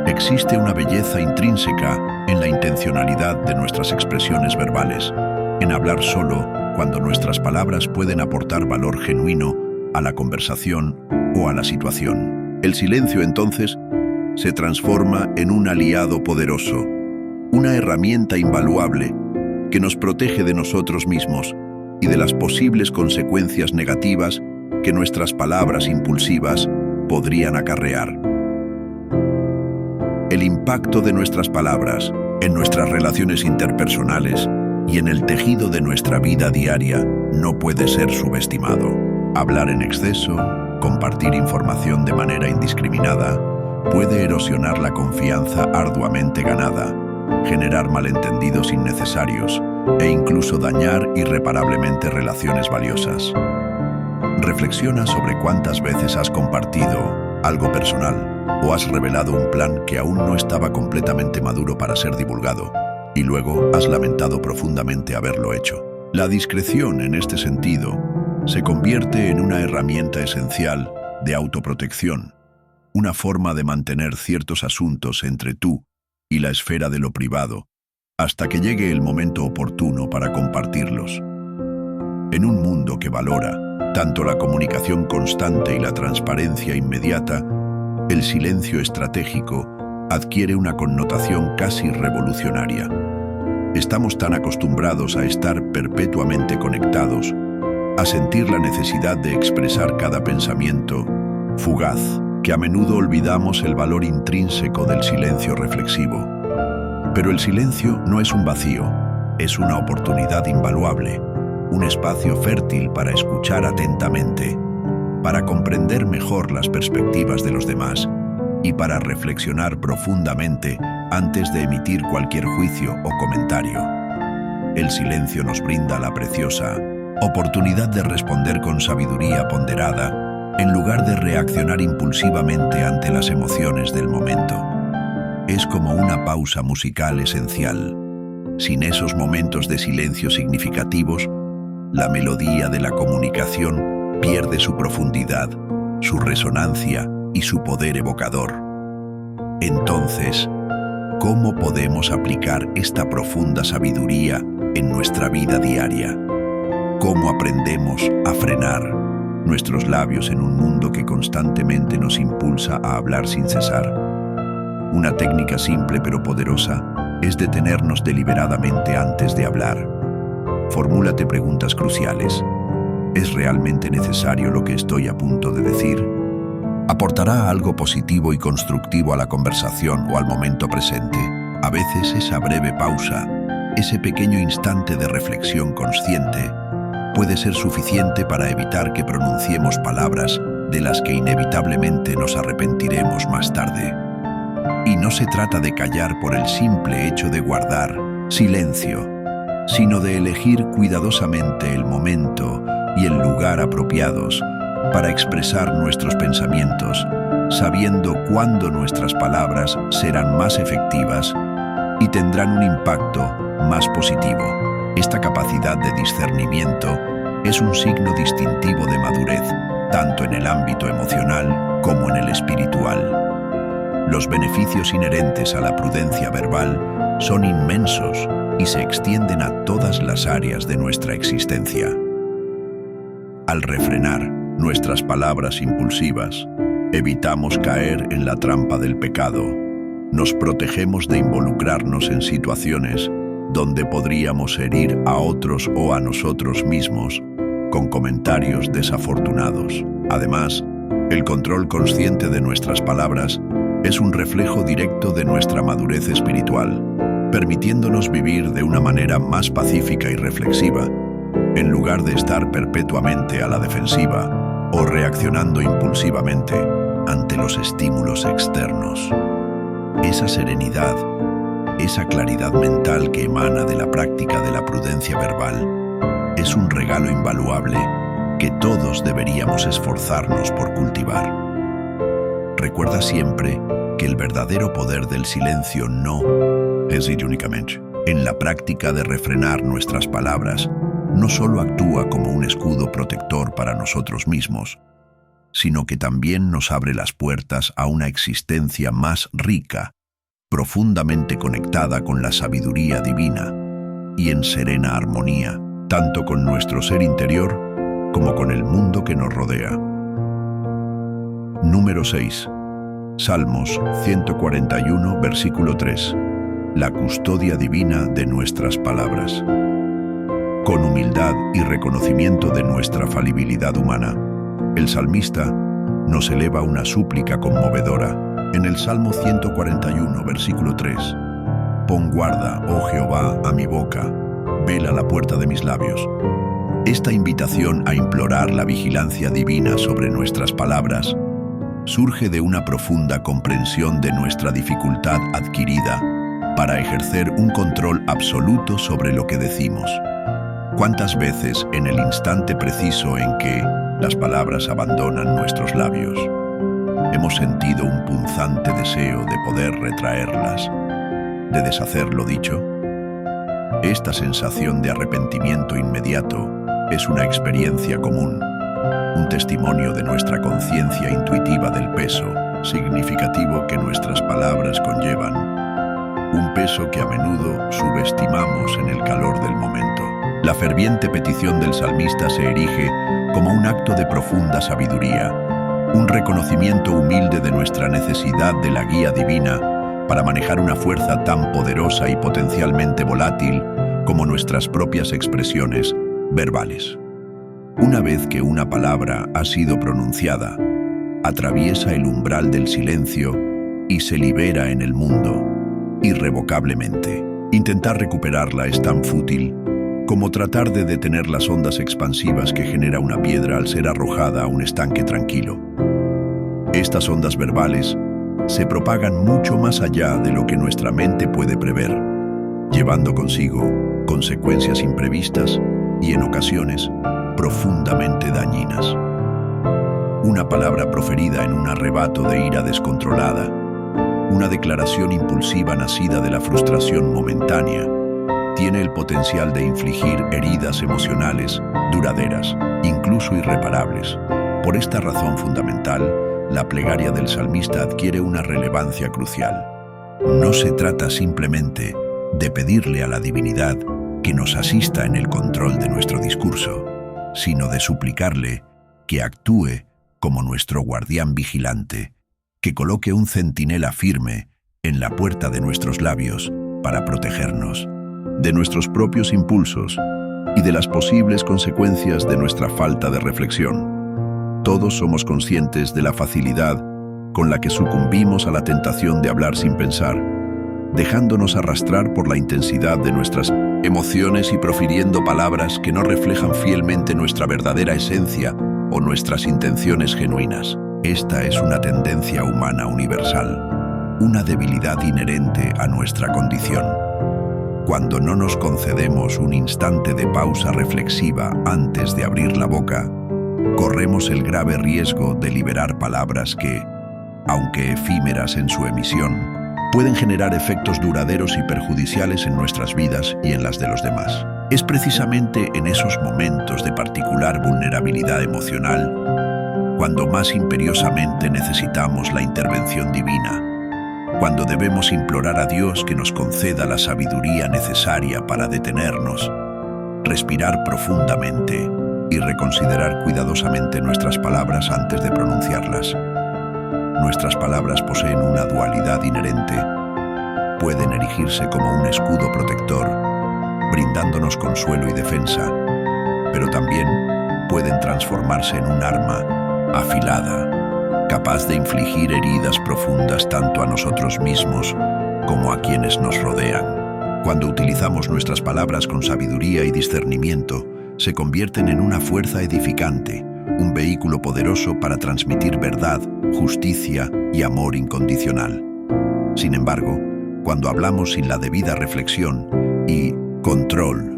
Existe una belleza intrínseca en la intencionalidad de nuestras expresiones verbales, en hablar solo cuando nuestras palabras pueden aportar valor genuino a la conversación o a la situación. El silencio, entonces, se transforma en un aliado poderoso, una herramienta invaluable que nos protege de nosotros mismos y de las posibles consecuencias negativas que nuestras palabras impulsivas podrían acarrear. El impacto de nuestras palabras en nuestras relaciones interpersonales y en el tejido de nuestra vida diaria no puede ser subestimado. Hablar en exceso, compartir información de manera indiscriminada, puede erosionar la confianza arduamente ganada, generar malentendidos innecesarios e incluso dañar irreparablemente relaciones valiosas. Reflexiona sobre cuántas veces has compartido algo personal o has revelado un plan que aún no estaba completamente maduro para ser divulgado y luego has lamentado profundamente haberlo hecho. La discreción, en este sentido, se convierte en una herramienta esencial de autoprotección, una forma de mantener ciertos asuntos entre tú y la esfera de lo privado, hasta que llegue el momento oportuno para compartirlos. En un mundo que valora tanto la comunicación constante y la transparencia inmediata, el silencio estratégico adquiere una connotación casi revolucionaria. Estamos tan acostumbrados a estar perpetuamente conectados, a sentir la necesidad de expresar cada pensamiento fugaz, que a menudo olvidamos el valor intrínseco del silencio reflexivo. Pero el silencio no es un vacío, es una oportunidad invaluable. un espacio fértil para escuchar atentamente, para comprender mejor las perspectivas de los demás y para reflexionar profundamente antes de emitir cualquier juicio o comentario. El silencio nos brinda la preciosa oportunidad de responder con sabiduría ponderada, en lugar de reaccionar impulsivamente ante las emociones del momento. Es como una pausa musical esencial. Sin esos momentos de silencio significativos, la melodía de la comunicación pierde su profundidad, su resonancia y su poder evocador. Entonces, ¿cómo podemos aplicar esta profunda sabiduría en nuestra vida diaria? ¿Cómo aprendemos a frenar nuestros labios en un mundo que constantemente nos impulsa a hablar sin cesar? Una técnica simple pero poderosa es detenernos deliberadamente antes de hablar. Formúlate preguntas cruciales. ¿Es realmente necesario lo que estoy a punto de decir? ¿Aportará algo positivo y constructivo a la conversación o al momento presente? A veces esa breve pausa, ese pequeño instante de reflexión consciente, puede ser suficiente para evitar que pronunciemos palabras de las que inevitablemente nos arrepentiremos más tarde. Y no se trata de callar por el simple hecho de guardar silencio, sino de elegir cuidadosamente el momento y el lugar apropiados para expresar nuestros pensamientos, sabiendo cuándo nuestras palabras serán más efectivas y tendrán un impacto más positivo. Esta capacidad de discernimiento es un signo distintivo de madurez, tanto en el ámbito emocional como en el espiritual. Los beneficios inherentes a la prudencia verbal son inmensos y se extienden a todas las áreas de nuestra existencia. Al refrenar nuestras palabras impulsivas, evitamos caer en la trampa del pecado. Nos protegemos de involucrarnos en situaciones donde podríamos herir a otros o a nosotros mismos con comentarios desafortunados. Además, el control consciente de nuestras palabras es un reflejo directo de nuestra madurez espiritual, permitiéndonos vivir de una manera más pacífica y reflexiva, en lugar de estar perpetuamente a la defensiva o reaccionando impulsivamente ante los estímulos externos. Esa serenidad, esa claridad mental que emana de la práctica de la prudencia verbal, es un regalo invaluable que todos deberíamos esforzarnos por cultivar. Recuerda siempre que el verdadero poder del silencio no reside únicamente en la práctica de refrenar nuestras palabras. No solo actúa como un escudo protector para nosotros mismos, sino que también nos abre las puertas a una existencia más rica, profundamente conectada con la sabiduría divina y en serena armonía, tanto con nuestro ser interior como con el mundo que nos rodea. Número 6. Salmos 141, versículo 3. La custodia divina de nuestras palabras. Con humildad y reconocimiento de nuestra falibilidad humana, el salmista nos eleva una súplica conmovedora en el Salmo 141, versículo 3. Pon guarda, oh Jehová, a mi boca, vela la puerta de mis labios. Esta invitación a implorar la vigilancia divina sobre nuestras palabras surge de una profunda comprensión de nuestra dificultad adquirida para ejercer un control absoluto sobre lo que decimos. ¿Cuántas veces en el instante preciso en que las palabras abandonan nuestros labios, hemos sentido un punzante deseo de poder retraerlas, de deshacer lo dicho? Esta sensación de arrepentimiento inmediato es una experiencia común, un testimonio de nuestra conciencia intuitiva del peso significativo que nuestras palabras conllevan, un peso que a menudo subestimamos en el calor del momento. La ferviente petición del salmista se erige como un acto de profunda sabiduría, un reconocimiento humilde de nuestra necesidad de la guía divina para manejar una fuerza tan poderosa y potencialmente volátil como nuestras propias expresiones verbales. Una vez que una palabra ha sido pronunciada, atraviesa el umbral del silencio y se libera en el mundo, irrevocablemente. Intentar recuperarla es tan fútil como tratar de detener las ondas expansivas que genera una piedra al ser arrojada a un estanque tranquilo. Estas ondas verbales se propagan mucho más allá de lo que nuestra mente puede prever, llevando consigo consecuencias imprevistas y, en ocasiones, profundamente dañinas. Una palabra proferida en un arrebato de ira descontrolada, una declaración impulsiva nacida de la frustración momentánea, tiene el potencial de infligir heridas emocionales duraderas, incluso irreparables. Por esta razón fundamental, la plegaria del salmista adquiere una relevancia crucial. No se trata simplemente de pedirle a la divinidad que nos asista en el control de nuestro discurso, sino de suplicarle que actúe como nuestro guardián vigilante, que coloque un centinela firme en la puerta de nuestros labios para protegernos de nuestros propios impulsos y de las posibles consecuencias de nuestra falta de reflexión. Todos somos conscientes de la facilidad con la que sucumbimos a la tentación de hablar sin pensar, dejándonos arrastrar por la intensidad de nuestras emociones y profiriendo palabras que no reflejan fielmente nuestra verdadera esencia o nuestras intenciones genuinas. Esta es una tendencia humana universal, una debilidad inherente a nuestra condición. Cuando no nos concedemos un instante de pausa reflexiva antes de abrir la boca, corremos el grave riesgo de liberar palabras que, aunque efímeras en su emisión, pueden generar efectos duraderos y perjudiciales en nuestras vidas y en las de los demás. Es precisamente en esos momentos de particular vulnerabilidad emocional cuando más imperiosamente necesitamos la intervención divina, cuando debemos implorar a Dios que nos conceda la sabiduría necesaria para detenernos, respirar profundamente y reconsiderar cuidadosamente nuestras palabras antes de pronunciarlas. Nuestras palabras poseen una dualidad inherente. Pueden erigirse como un escudo protector, brindándonos consuelo y defensa, pero también pueden transformarse en un arma afilada, capaz de infligir heridas profundas tanto a nosotros mismos como a quienes nos rodean. Cuando utilizamos nuestras palabras con sabiduría y discernimiento, se convierten en una fuerza edificante, un vehículo poderoso para transmitir verdad, justicia y amor incondicional. Sin embargo, cuando hablamos sin la debida reflexión y control,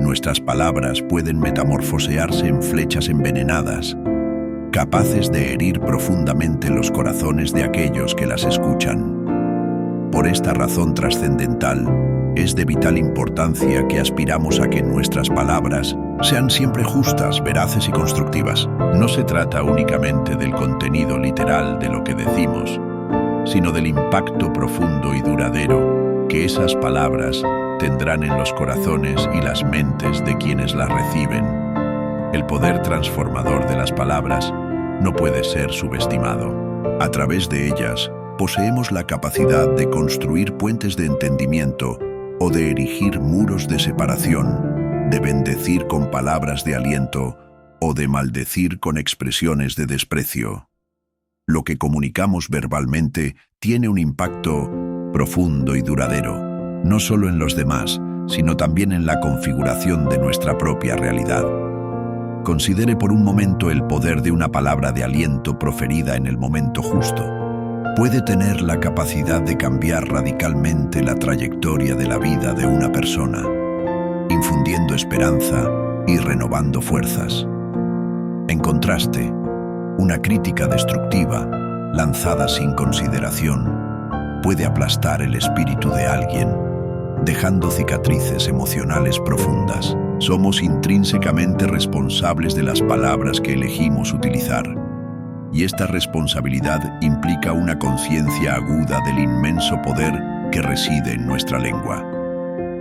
nuestras palabras pueden metamorfosearse en flechas envenenadas, capaces de herir profundamente los corazones de aquellos que las escuchan. Por esta razón trascendental, es de vital importancia que aspiramos a que nuestras palabras sean siempre justas, veraces y constructivas. No se trata únicamente del contenido literal de lo que decimos, sino del impacto profundo y duradero que esas palabras tendrán en los corazones y las mentes de quienes las reciben. El poder transformador de las palabras no puede ser subestimado. A través de ellas, poseemos la capacidad de construir puentes de entendimiento o de erigir muros de separación, de bendecir con palabras de aliento o de maldecir con expresiones de desprecio. Lo que comunicamos verbalmente tiene un impacto profundo y duradero, no solo en los demás, sino también en la configuración de nuestra propia realidad. Considere por un momento el poder de una palabra de aliento proferida en el momento justo. Puede tener la capacidad de cambiar radicalmente la trayectoria de la vida de una persona, infundiendo esperanza y renovando fuerzas. En contraste, una crítica destructiva, lanzada sin consideración, puede aplastar el espíritu de alguien, dejando cicatrices emocionales profundas. Somos intrínsecamente responsables de las palabras que elegimos utilizar, y esta responsabilidad implica una conciencia aguda del inmenso poder que reside en nuestra lengua.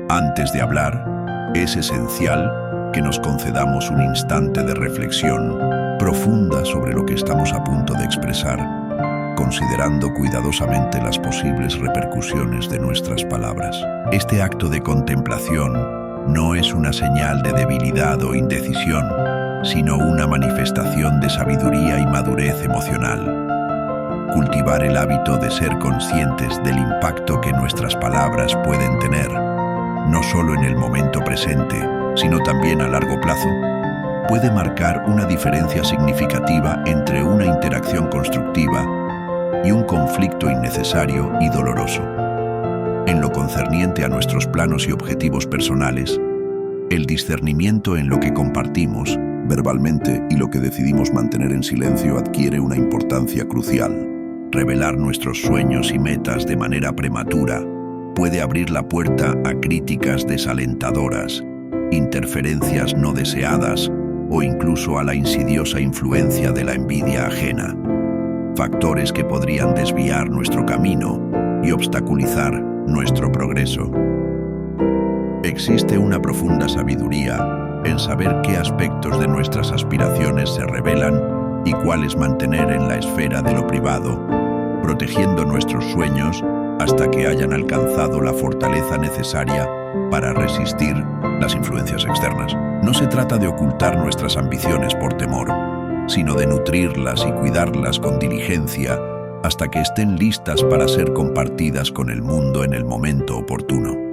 Antes de hablar, es esencial que nos concedamos un instante de reflexión profunda sobre lo que estamos a punto de expresar, considerando cuidadosamente las posibles repercusiones de nuestras palabras. Este acto de contemplación no es una señal de debilidad o indecisión, sino una manifestación de sabiduría y madurez emocional. Cultivar el hábito de ser conscientes del impacto que nuestras palabras pueden tener, no solo en el momento presente, sino también a largo plazo, puede marcar una diferencia significativa entre una interacción constructiva y un conflicto innecesario y doloroso. En lo concerniente a nuestros planos y objetivos personales, el discernimiento en lo que compartimos verbalmente y lo que decidimos mantener en silencio adquiere una importancia crucial. Revelar nuestros sueños y metas de manera prematura puede abrir la puerta a críticas desalentadoras, interferencias no deseadas o incluso a la insidiosa influencia de la envidia ajena, factores que podrían desviar nuestro camino y obstaculizar nuestro progreso. Existe una profunda sabiduría en saber qué aspectos de nuestras aspiraciones se revelan y cuáles mantener en la esfera de lo privado, protegiendo nuestros sueños hasta que hayan alcanzado la fortaleza necesaria para resistir las influencias externas. No se trata de ocultar nuestras ambiciones por temor, sino de nutrirlas y cuidarlas con diligencia hasta que estén listas para ser compartidas con el mundo en el momento oportuno.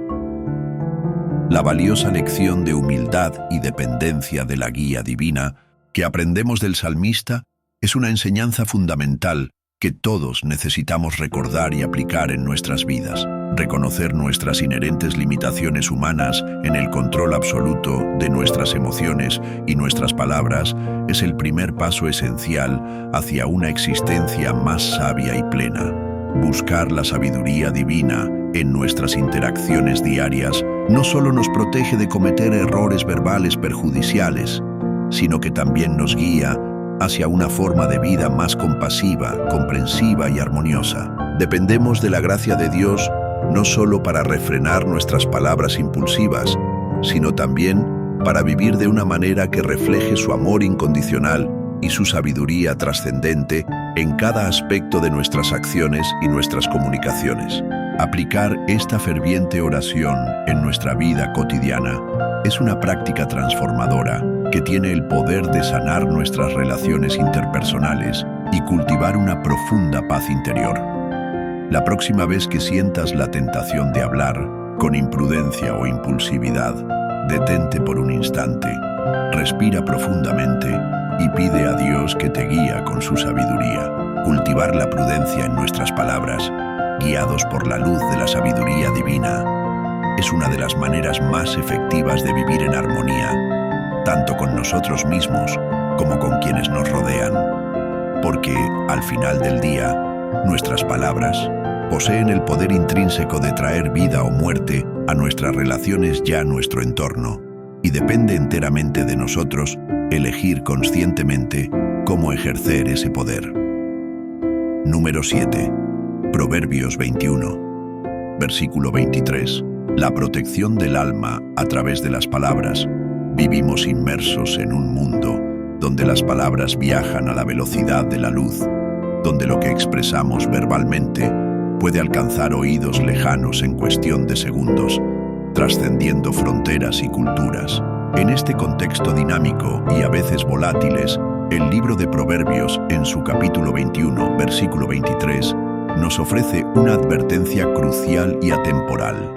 La valiosa lección de humildad y dependencia de la guía divina que aprendemos del salmista es una enseñanza fundamental que todos necesitamos recordar y aplicar en nuestras vidas. Reconocer nuestras inherentes limitaciones humanas en el control absoluto de nuestras emociones y nuestras palabras es el primer paso esencial hacia una existencia más sabia y plena. Buscar la sabiduría divina en nuestras interacciones diarias no solo nos protege de cometer errores verbales perjudiciales, sino que también nos guía hacia una forma de vida más compasiva, comprensiva y armoniosa. Dependemos de la gracia de Dios no solo para refrenar nuestras palabras impulsivas, sino también para vivir de una manera que refleje su amor incondicional y su sabiduría trascendente en cada aspecto de nuestras acciones y nuestras comunicaciones. Aplicar esta ferviente oración en nuestra vida cotidiana es una práctica transformadora que tiene el poder de sanar nuestras relaciones interpersonales y cultivar una profunda paz interior. La próxima vez que sientas la tentación de hablar con imprudencia o impulsividad, detente por un instante, respira profundamente y pide a Dios que te guíe con su sabiduría. Cultivar la prudencia en nuestras palabras, guiados por la luz de la sabiduría divina, es una de las maneras más efectivas de vivir en armonía, tanto con nosotros mismos como con quienes nos rodean. Porque, al final del día, nuestras palabras poseen el poder intrínseco de traer vida o muerte a nuestras relaciones y a nuestro entorno, y depende enteramente de nosotros elegir conscientemente cómo ejercer ese poder. Número 7. Proverbios 21, versículo 23. La protección del alma a través de las palabras. Vivimos inmersos en un mundo donde las palabras viajan a la velocidad de la luz, donde lo que expresamos verbalmente puede alcanzar oídos lejanos en cuestión de segundos, trascendiendo fronteras y culturas. En este contexto dinámico y a veces volátiles, el libro de Proverbios, en su capítulo 21, versículo 23, nos ofrece una advertencia crucial y atemporal.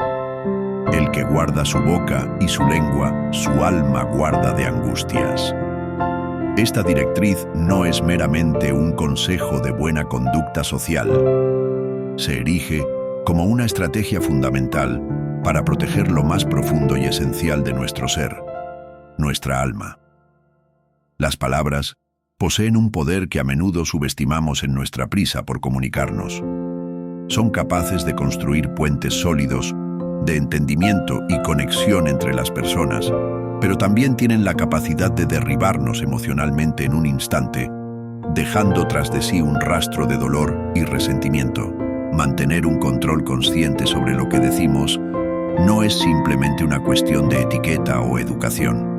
El que guarda su boca y su lengua, su alma guarda de angustias. Esta directriz no es meramente un consejo de buena conducta social. Se erige como una estrategia fundamental para proteger lo más profundo y esencial de nuestro ser, nuestra alma. Las palabras poseen un poder que a menudo subestimamos en nuestra prisa por comunicarnos. Son capaces de construir puentes sólidos, de entendimiento y conexión entre las personas, pero también tienen la capacidad de derribarnos emocionalmente en un instante, dejando tras de sí un rastro de dolor y resentimiento. Mantener un control consciente sobre lo que decimos no es simplemente una cuestión de etiqueta o educación.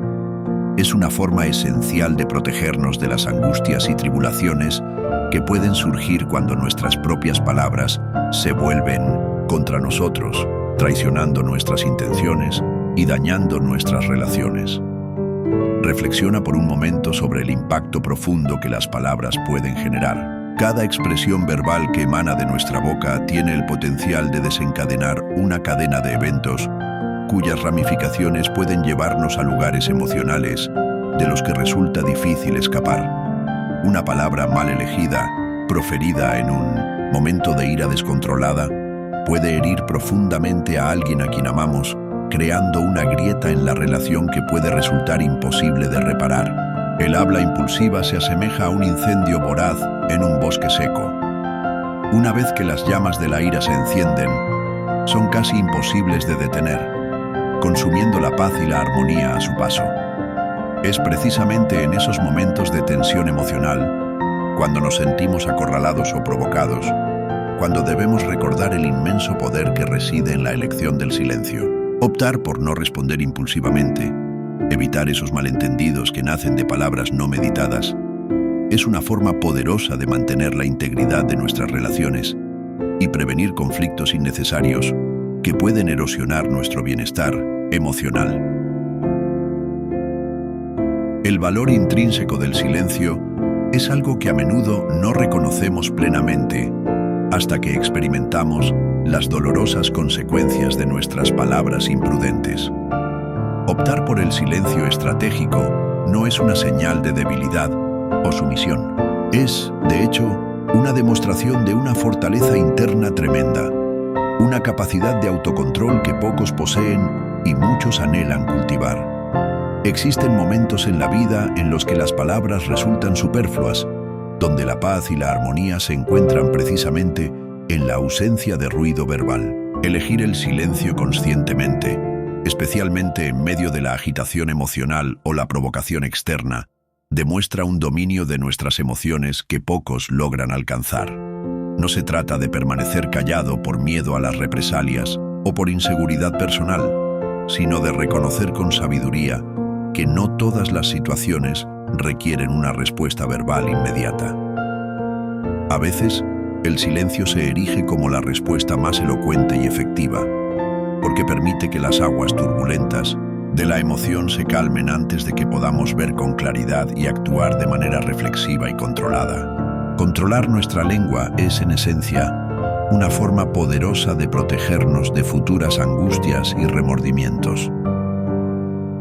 Es una forma esencial de protegernos de las angustias y tribulaciones que pueden surgir cuando nuestras propias palabras se vuelven contra nosotros, traicionando nuestras intenciones y dañando nuestras relaciones. Reflexiona por un momento sobre el impacto profundo que las palabras pueden generar. Cada expresión verbal que emana de nuestra boca tiene el potencial de desencadenar una cadena de eventos cuyas ramificaciones pueden llevarnos a lugares emocionales de los que resulta difícil escapar. Una palabra mal elegida, proferida en un momento de ira descontrolada, puede herir profundamente a alguien a quien amamos, creando una grieta en la relación que puede resultar imposible de reparar. El habla impulsiva se asemeja a un incendio voraz en un bosque seco. Una vez que las llamas de la ira se encienden, son casi imposibles de detener, consumiendo la paz y la armonía a su paso. Es precisamente en esos momentos de tensión emocional, cuando nos sentimos acorralados o provocados, cuando debemos recordar el inmenso poder que reside en la elección del silencio. Optar por no responder impulsivamente, evitar esos malentendidos que nacen de palabras no meditadas, es una forma poderosa de mantener la integridad de nuestras relaciones y prevenir conflictos innecesarios que pueden erosionar nuestro bienestar emocional. El valor intrínseco del silencio es algo que a menudo no reconocemos plenamente hasta que experimentamos las dolorosas consecuencias de nuestras palabras imprudentes. Optar por el silencio estratégico no es una señal de debilidad o sumisión. Es, de hecho, una demostración de una fortaleza interna tremenda, una capacidad de autocontrol que pocos poseen y muchos anhelan cultivar. Existen momentos en la vida en los que las palabras resultan superfluas, donde la paz y la armonía se encuentran precisamente en la ausencia de ruido verbal. Elegir el silencio conscientemente, especialmente en medio de la agitación emocional o la provocación externa, demuestra un dominio de nuestras emociones que pocos logran alcanzar. No se trata de permanecer callado por miedo a las represalias o por inseguridad personal, sino de reconocer con sabiduría que no todas las situaciones requieren una respuesta verbal inmediata. A veces, el silencio se erige como la respuesta más elocuente y efectiva, porque permite que las aguas turbulentas de la emoción se calmen antes de que podamos ver con claridad y actuar de manera reflexiva y controlada. Controlar nuestra lengua es, en esencia, una forma poderosa de protegernos de futuras angustias y remordimientos.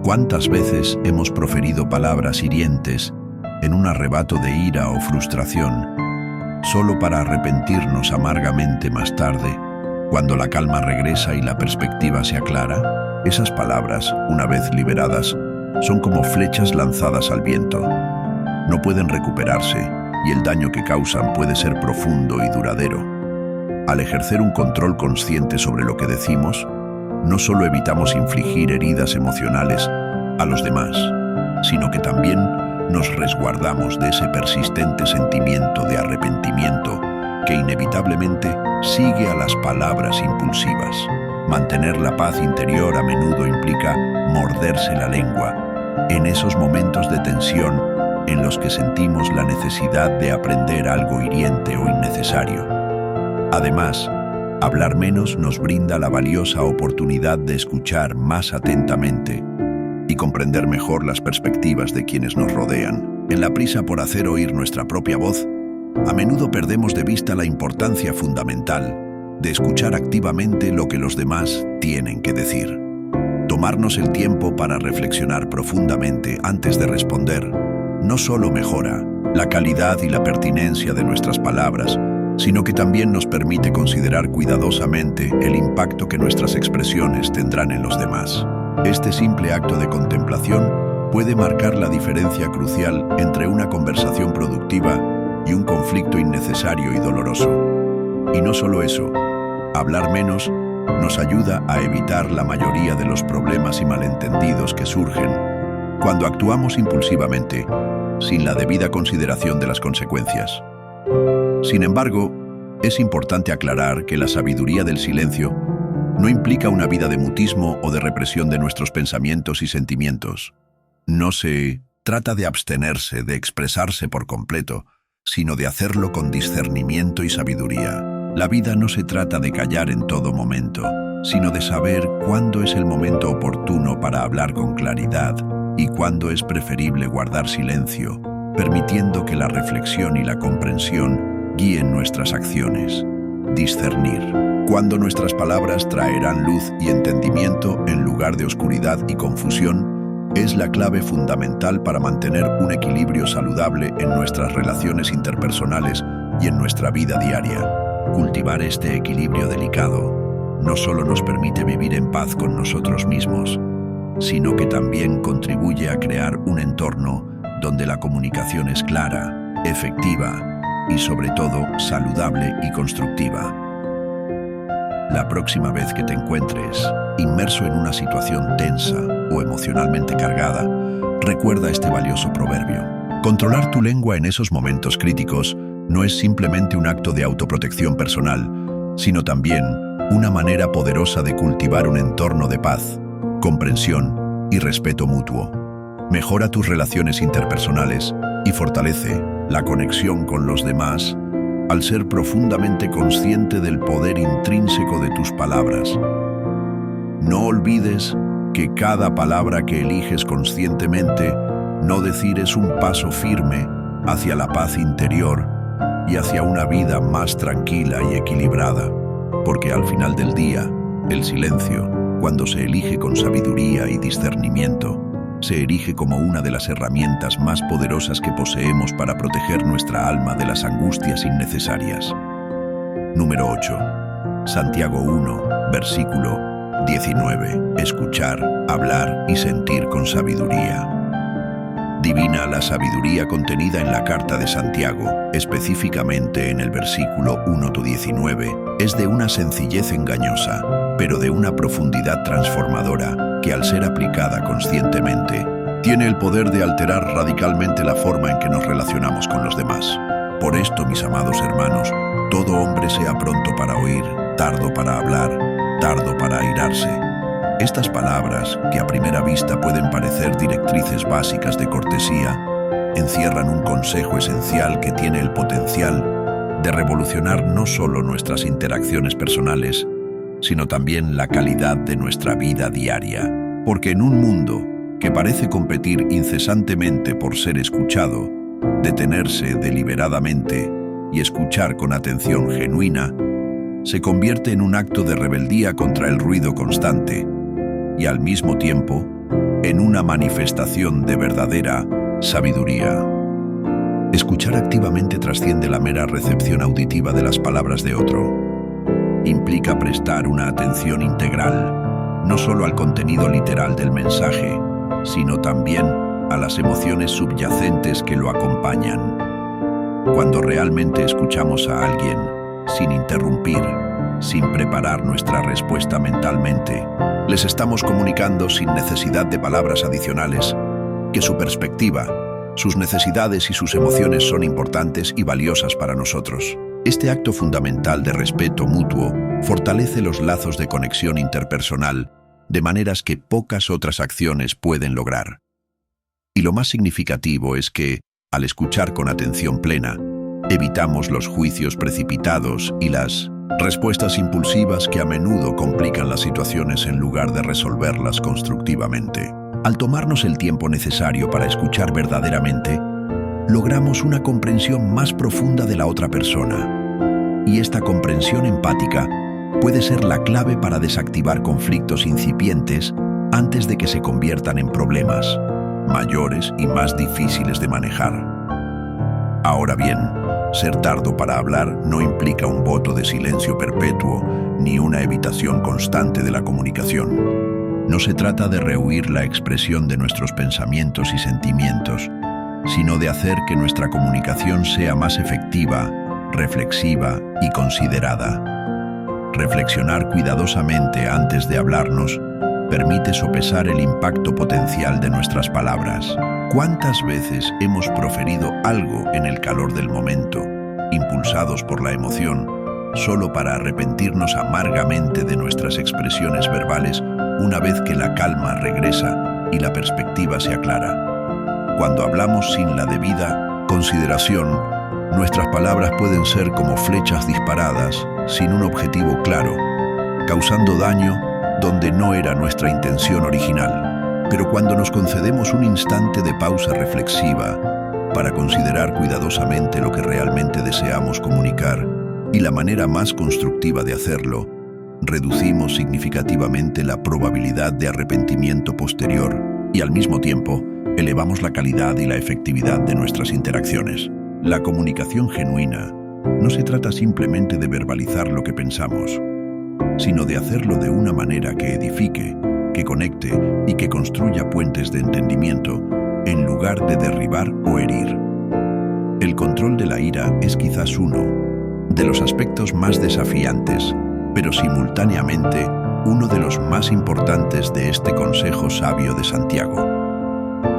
¿Cuántas veces hemos proferido palabras hirientes en un arrebato de ira o frustración, solo para arrepentirnos amargamente más tarde, cuando la calma regresa y la perspectiva se aclara? Esas palabras, una vez liberadas, son como flechas lanzadas al viento. No pueden recuperarse y el daño que causan puede ser profundo y duradero. Al ejercer un control consciente sobre lo que decimos, no solo evitamos infligir heridas emocionales a los demás, sino que también nos resguardamos de ese persistente sentimiento de arrepentimiento que inevitablemente sigue a las palabras impulsivas. Mantener la paz interior a menudo implica morderse la lengua en esos momentos de tensión en los que sentimos la necesidad de aprender algo hiriente o innecesario. Además, hablar menos nos brinda la valiosa oportunidad de escuchar más atentamente y comprender mejor las perspectivas de quienes nos rodean. En la prisa por hacer oír nuestra propia voz, a menudo perdemos de vista la importancia fundamental de escuchar activamente lo que los demás tienen que decir. Tomarnos el tiempo para reflexionar profundamente antes de responder no solo mejora la calidad y la pertinencia de nuestras palabras, sino que también nos permite considerar cuidadosamente el impacto que nuestras expresiones tendrán en los demás. Este simple acto de contemplación puede marcar la diferencia crucial entre una conversación productiva y un conflicto innecesario y doloroso. Y no solo eso, hablar menos nos ayuda a evitar la mayoría de los problemas y malentendidos que surgen cuando actuamos impulsivamente, sin la debida consideración de las consecuencias. Sin embargo, es importante aclarar que la sabiduría del silencio no implica una vida de mutismo o de represión de nuestros pensamientos y sentimientos. No se trata de abstenerse de expresarse por completo, sino de hacerlo con discernimiento y sabiduría. La vida no se trata de callar en todo momento, sino de saber cuándo es el momento oportuno para hablar con claridad y cuándo es preferible guardar silencio, permitiendo que la reflexión y la comprensión guíen nuestras acciones. Discernir Cuando nuestras palabras traerán luz y entendimiento en lugar de oscuridad y confusión, es la clave fundamental para mantener un equilibrio saludable en nuestras relaciones interpersonales y en nuestra vida diaria. Cultivar este equilibrio delicado no solo nos permite vivir en paz con nosotros mismos, sino que también contribuye a crear un entorno donde la comunicación es clara, efectiva y sobre todo saludable y constructiva. La próxima vez que te encuentres inmerso en una situación tensa o emocionalmente cargada, recuerda este valioso proverbio. Controlar tu lengua en esos momentos críticos no es simplemente un acto de autoprotección personal, sino también una manera poderosa de cultivar un entorno de paz, comprensión y respeto mutuo. Mejora tus relaciones interpersonales y fortalece la conexión con los demás al ser profundamente consciente del poder intrínseco de tus palabras. No olvides que cada palabra que eliges conscientemente no decir es un paso firme hacia la paz interior y hacia una vida más tranquila y equilibrada, porque al final del día, el silencio, cuando se elige con sabiduría y discernimiento, se erige como una de las herramientas más poderosas que poseemos para proteger nuestra alma de las angustias innecesarias. Número 8. Santiago 1, versículo 19. Escuchar, hablar y sentir con sabiduría. Divina la sabiduría contenida en la carta de Santiago, específicamente en el versículo 1-19, es de una sencillez engañosa, pero de una profundidad transformadora que al ser aplicada conscientemente, tiene el poder de alterar radicalmente la forma en que nos relacionamos con los demás. Por esto, mis amados hermanos, todo hombre sea pronto para oír, tardo para hablar, tardo para airarse. Estas palabras, que a primera vista pueden parecer directrices básicas de cortesía, encierran un consejo esencial que tiene el potencial de revolucionar no solo nuestras interacciones personales, sino también la calidad de nuestra vida diaria. Porque en un mundo que parece competir incesantemente por ser escuchado, detenerse deliberadamente y escuchar con atención genuina, se convierte en un acto de rebeldía contra el ruido constante y al mismo tiempo en una manifestación de verdadera sabiduría. Escuchar activamente trasciende la mera recepción auditiva de las palabras de otro. Implica prestar una atención integral, no solo al contenido literal del mensaje, sino también a las emociones subyacentes que lo acompañan. Cuando realmente escuchamos a alguien, sin interrumpir, sin preparar nuestra respuesta mentalmente, les estamos comunicando sin necesidad de palabras adicionales que su perspectiva, sus necesidades y sus emociones son importantes y valiosas para nosotros. Este acto fundamental de respeto mutuo fortalece los lazos de conexión interpersonal de maneras que pocas otras acciones pueden lograr. Y lo más significativo es que, al escuchar con atención plena, evitamos los juicios precipitados y las respuestas impulsivas que a menudo complican las situaciones en lugar de resolverlas constructivamente. Al tomarnos el tiempo necesario para escuchar verdaderamente, logramos una comprensión más profunda de la otra persona. Y esta comprensión empática puede ser la clave para desactivar conflictos incipientes antes de que se conviertan en problemas mayores y más difíciles de manejar. Ahora bien, ser tardo para hablar no implica un voto de silencio perpetuo ni una evitación constante de la comunicación. No se trata de rehuir la expresión de nuestros pensamientos y sentimientos, sino de hacer que nuestra comunicación sea más efectiva, reflexiva y considerada. Reflexionar cuidadosamente antes de hablarnos permite sopesar el impacto potencial de nuestras palabras. ¿Cuántas veces hemos proferido algo en el calor del momento, impulsados por la emoción, solo para arrepentirnos amargamente de nuestras expresiones verbales una vez que la calma regresa y la perspectiva se aclara? Cuando hablamos sin la debida consideración, nuestras palabras pueden ser como flechas disparadas sin un objetivo claro, causando daño donde no era nuestra intención original. Pero cuando nos concedemos un instante de pausa reflexiva para considerar cuidadosamente lo que realmente deseamos comunicar y la manera más constructiva de hacerlo, reducimos significativamente la probabilidad de arrepentimiento posterior y al mismo tiempo elevamos la calidad y la efectividad de nuestras interacciones. La comunicación genuina no se trata simplemente de verbalizar lo que pensamos, sino de hacerlo de una manera que edifique, que conecte y que construya puentes de entendimiento en lugar de derribar o herir. El control de la ira es quizás uno de los aspectos más desafiantes, pero simultáneamente uno de los más importantes de este consejo sabio de Santiago.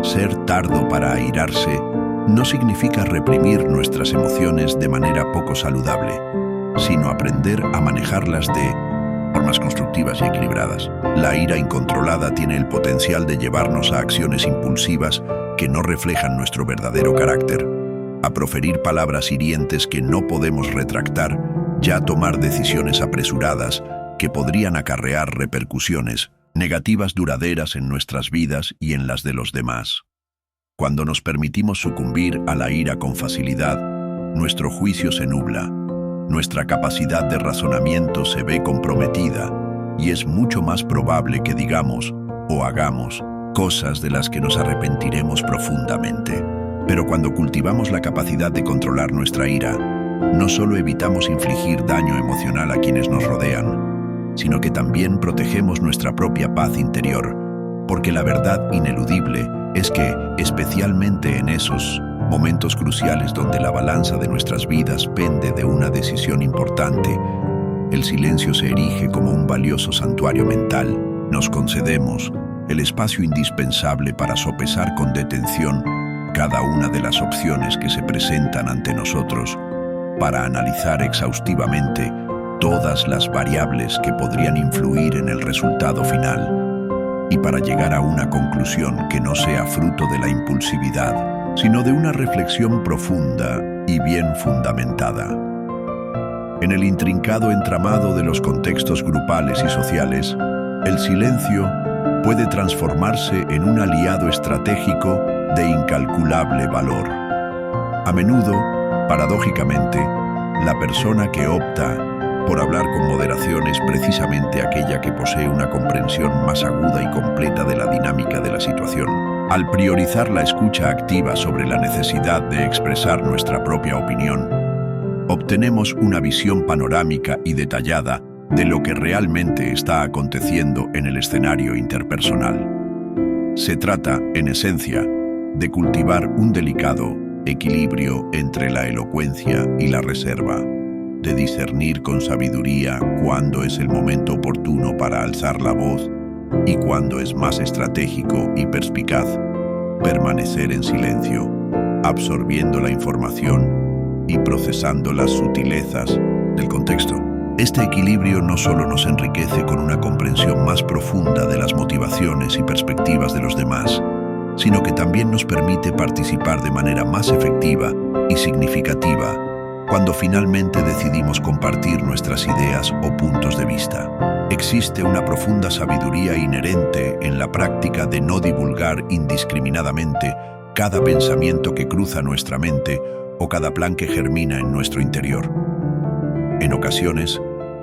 Ser tardo para airarse no significa reprimir nuestras emociones de manera poco saludable, sino aprender a manejarlas de formas constructivas y equilibradas. La ira incontrolada tiene el potencial de llevarnos a acciones impulsivas que no reflejan nuestro verdadero carácter, a proferir palabras hirientes que no podemos retractar, ya a tomar decisiones apresuradas que podrían acarrear repercusiones negativas duraderas en nuestras vidas y en las de los demás. Cuando nos permitimos sucumbir a la ira con facilidad, nuestro juicio se nubla, nuestra capacidad de razonamiento se ve comprometida y es mucho más probable que digamos o hagamos cosas de las que nos arrepentiremos profundamente. Pero cuando cultivamos la capacidad de controlar nuestra ira, no solo evitamos infligir daño emocional a quienes nos rodean, sino que también protegemos nuestra propia paz interior, porque la verdad ineludible es que, especialmente en esos momentos cruciales donde la balanza de nuestras vidas pende de una decisión importante, el silencio se erige como un valioso santuario mental. Nos concedemos el espacio indispensable para sopesar con detención cada una de las opciones que se presentan ante nosotros, para analizar exhaustivamente todas las variables que podrían influir en el resultado final y para llegar a una conclusión que no sea fruto de la impulsividad, sino de una reflexión profunda y bien fundamentada. En el intrincado entramado de los contextos grupales y sociales, el silencio puede transformarse en un aliado estratégico de incalculable valor. A menudo, paradójicamente, la persona que opta por hablar con moderación es precisamente aquella que posee una comprensión más aguda y completa de la dinámica de la situación. Al priorizar la escucha activa sobre la necesidad de expresar nuestra propia opinión, obtenemos una visión panorámica y detallada de lo que realmente está aconteciendo en el escenario interpersonal. Se trata, en esencia, de cultivar un delicado equilibrio entre la elocuencia y la reserva, de discernir con sabiduría cuándo es el momento oportuno para alzar la voz y cuándo es más estratégico y perspicaz permanecer en silencio, absorbiendo la información y procesando las sutilezas del contexto. Este equilibrio no solo nos enriquece con una comprensión más profunda de las motivaciones y perspectivas de los demás, sino que también nos permite participar de manera más efectiva y significativa cuando finalmente decidimos compartir nuestras ideas o puntos de vista. Existe una profunda sabiduría inherente en la práctica de no divulgar indiscriminadamente cada pensamiento que cruza nuestra mente o cada plan que germina en nuestro interior. En ocasiones,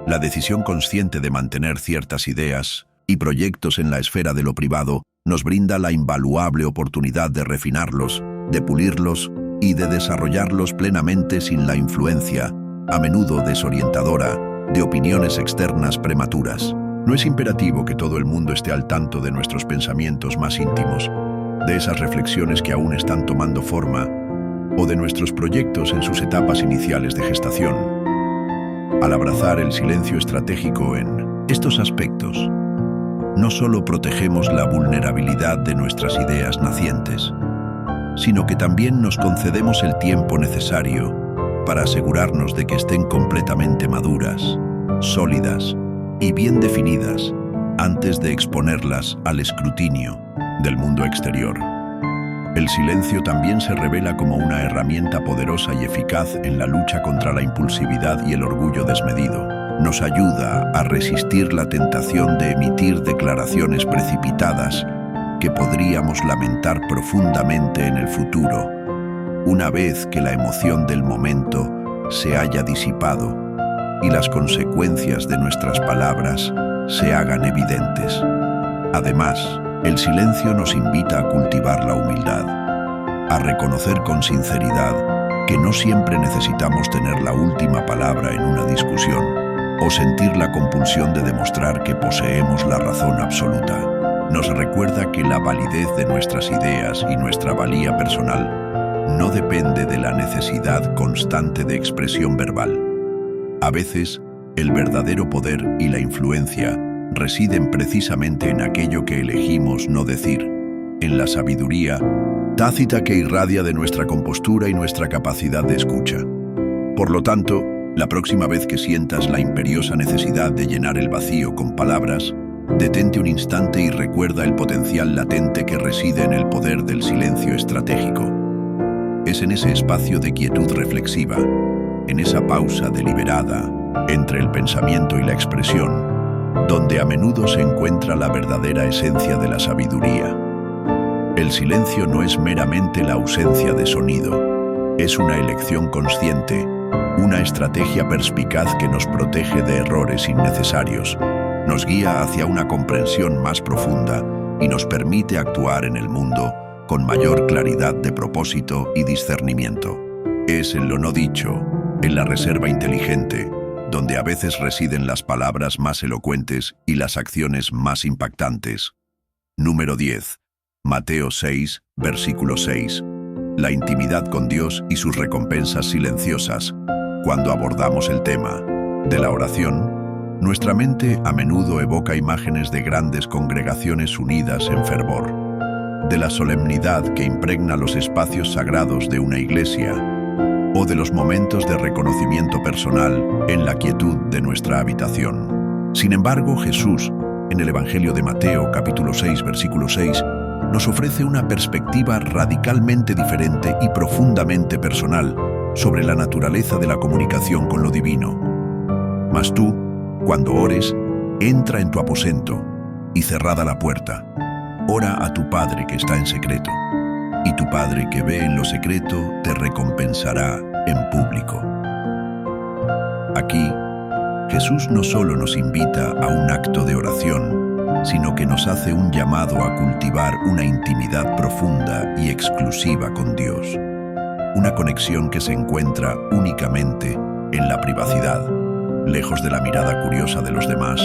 la decisión consciente de mantener ciertas ideas y proyectos en la esfera de lo privado nos brinda la invaluable oportunidad de refinarlos, de pulirlos y de desarrollarlos plenamente sin la influencia, a menudo desorientadora, de opiniones externas prematuras. No es imperativo que todo el mundo esté al tanto de nuestros pensamientos más íntimos, de esas reflexiones que aún están tomando forma, o de nuestros proyectos en sus etapas iniciales de gestación. Al abrazar el silencio estratégico en estos aspectos, no solo protegemos la vulnerabilidad de nuestras ideas nacientes, sino que también nos concedemos el tiempo necesario para asegurarnos de que estén completamente maduras, sólidas y bien definidas antes de exponerlas al escrutinio del mundo exterior. El silencio también se revela como una herramienta poderosa y eficaz en la lucha contra la impulsividad y el orgullo desmedido. Nos ayuda a resistir la tentación de emitir declaraciones precipitadas que podríamos lamentar profundamente en el futuro, una vez que la emoción del momento se haya disipado y las consecuencias de nuestras palabras se hagan evidentes. Además, el silencio nos invita a cultivar la humildad, a reconocer con sinceridad que no siempre necesitamos tener la última palabra en una discusión o sentir la compulsión de demostrar que poseemos la razón absoluta. Nos recuerda que la validez de nuestras ideas y nuestra valía personal no depende de la necesidad constante de expresión verbal. A veces, el verdadero poder y la influencia residen precisamente en aquello que elegimos no decir, en la sabiduría tácita que irradia de nuestra compostura y nuestra capacidad de escucha. Por lo tanto, la próxima vez que sientas la imperiosa necesidad de llenar el vacío con palabras, detente un instante y recuerda el potencial latente que reside en el poder del silencio estratégico. Es en ese espacio de quietud reflexiva, en esa pausa deliberada entre el pensamiento y la expresión, donde a menudo se encuentra la verdadera esencia de la sabiduría. El silencio no es meramente la ausencia de sonido, es una elección consciente, una estrategia perspicaz que nos protege de errores innecesarios, nos guía hacia una comprensión más profunda y nos permite actuar en el mundo con mayor claridad de propósito y discernimiento. Es en lo no dicho, en la reserva inteligente, donde a veces residen las palabras más elocuentes y las acciones más impactantes. Número 10. Mateo 6, versículo 6. La intimidad con Dios y sus recompensas silenciosas. Cuando abordamos el tema de la oración, nuestra mente a menudo evoca imágenes de grandes congregaciones unidas en fervor, de la solemnidad que impregna los espacios sagrados de una iglesia, o de los momentos de reconocimiento personal en la quietud de nuestra habitación. Sin embargo, Jesús, en el Evangelio de Mateo, capítulo 6, versículo 6, nos ofrece una perspectiva radicalmente diferente y profundamente personal sobre la naturaleza de la comunicación con lo divino. Mas tú, cuando ores, entra en tu aposento y cerrada la puerta, ora a tu Padre que está en secreto, y tu Padre que ve en lo secreto te recompensará en público. Aquí, Jesús no solo nos invita a un acto de oración, sino que nos hace un llamado a cultivar una intimidad profunda y exclusiva con Dios. Una conexión que se encuentra únicamente en la privacidad, lejos de la mirada curiosa de los demás,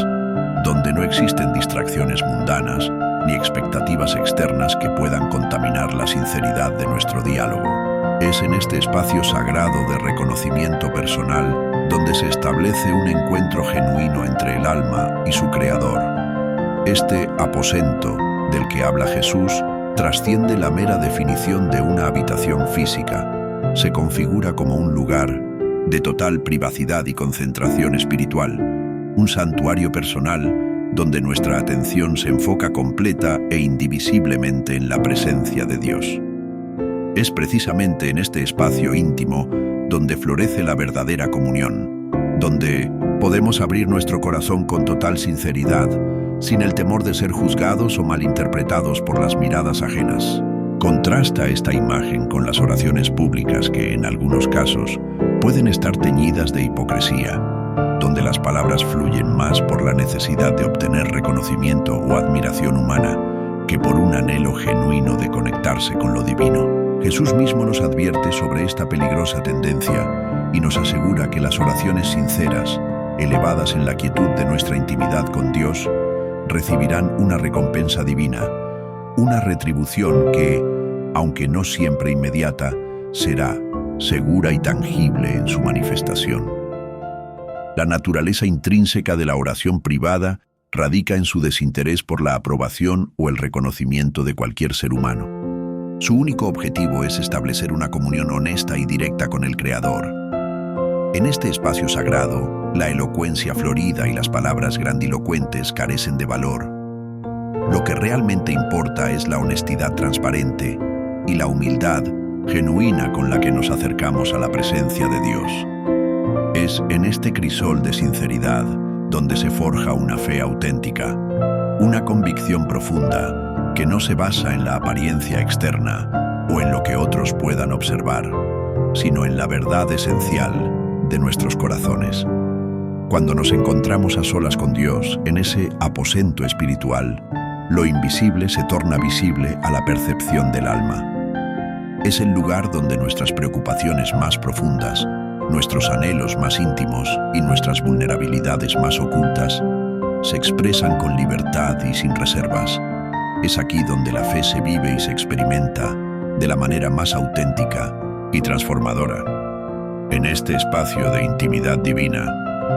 donde no existen distracciones mundanas ni expectativas externas que puedan contaminar la sinceridad de nuestro diálogo. Es en este espacio sagrado de reconocimiento personal donde se establece un encuentro genuino entre el alma y su Creador. Este aposento del que habla Jesús trasciende la mera definición de una habitación física. Se configura como un lugar de total privacidad y concentración espiritual, un santuario personal donde nuestra atención se enfoca completa e indivisiblemente en la presencia de Dios. Es precisamente en este espacio íntimo donde florece la verdadera comunión, donde podemos abrir nuestro corazón con total sinceridad, sin el temor de ser juzgados o malinterpretados por las miradas ajenas. Contrasta esta imagen con las oraciones públicas que, en algunos casos, pueden estar teñidas de hipocresía, donde las palabras fluyen más por la necesidad de obtener reconocimiento o admiración humana que por un anhelo genuino de conectarse con lo divino. Jesús mismo nos advierte sobre esta peligrosa tendencia y nos asegura que las oraciones sinceras, elevadas en la quietud de nuestra intimidad con Dios, recibirán una recompensa divina, una retribución que, aunque no siempre inmediata, será segura y tangible en su manifestación. La naturaleza intrínseca de la oración privada radica en su desinterés por la aprobación o el reconocimiento de cualquier ser humano. Su único objetivo es establecer una comunión honesta y directa con el Creador. En este espacio sagrado, la elocuencia florida y las palabras grandilocuentes carecen de valor. Lo que realmente importa es la honestidad transparente y la humildad genuina con la que nos acercamos a la presencia de Dios. Es en este crisol de sinceridad donde se forja una fe auténtica, una convicción profunda que no se basa en la apariencia externa o en lo que otros puedan observar, sino en la verdad esencial de nuestros corazones. Cuando nos encontramos a solas con Dios, en ese aposento espiritual, lo invisible se torna visible a la percepción del alma. Es el lugar donde nuestras preocupaciones más profundas, nuestros anhelos más íntimos y nuestras vulnerabilidades más ocultas se expresan con libertad y sin reservas. Es aquí donde la fe se vive y se experimenta de la manera más auténtica y transformadora. En este espacio de intimidad divina,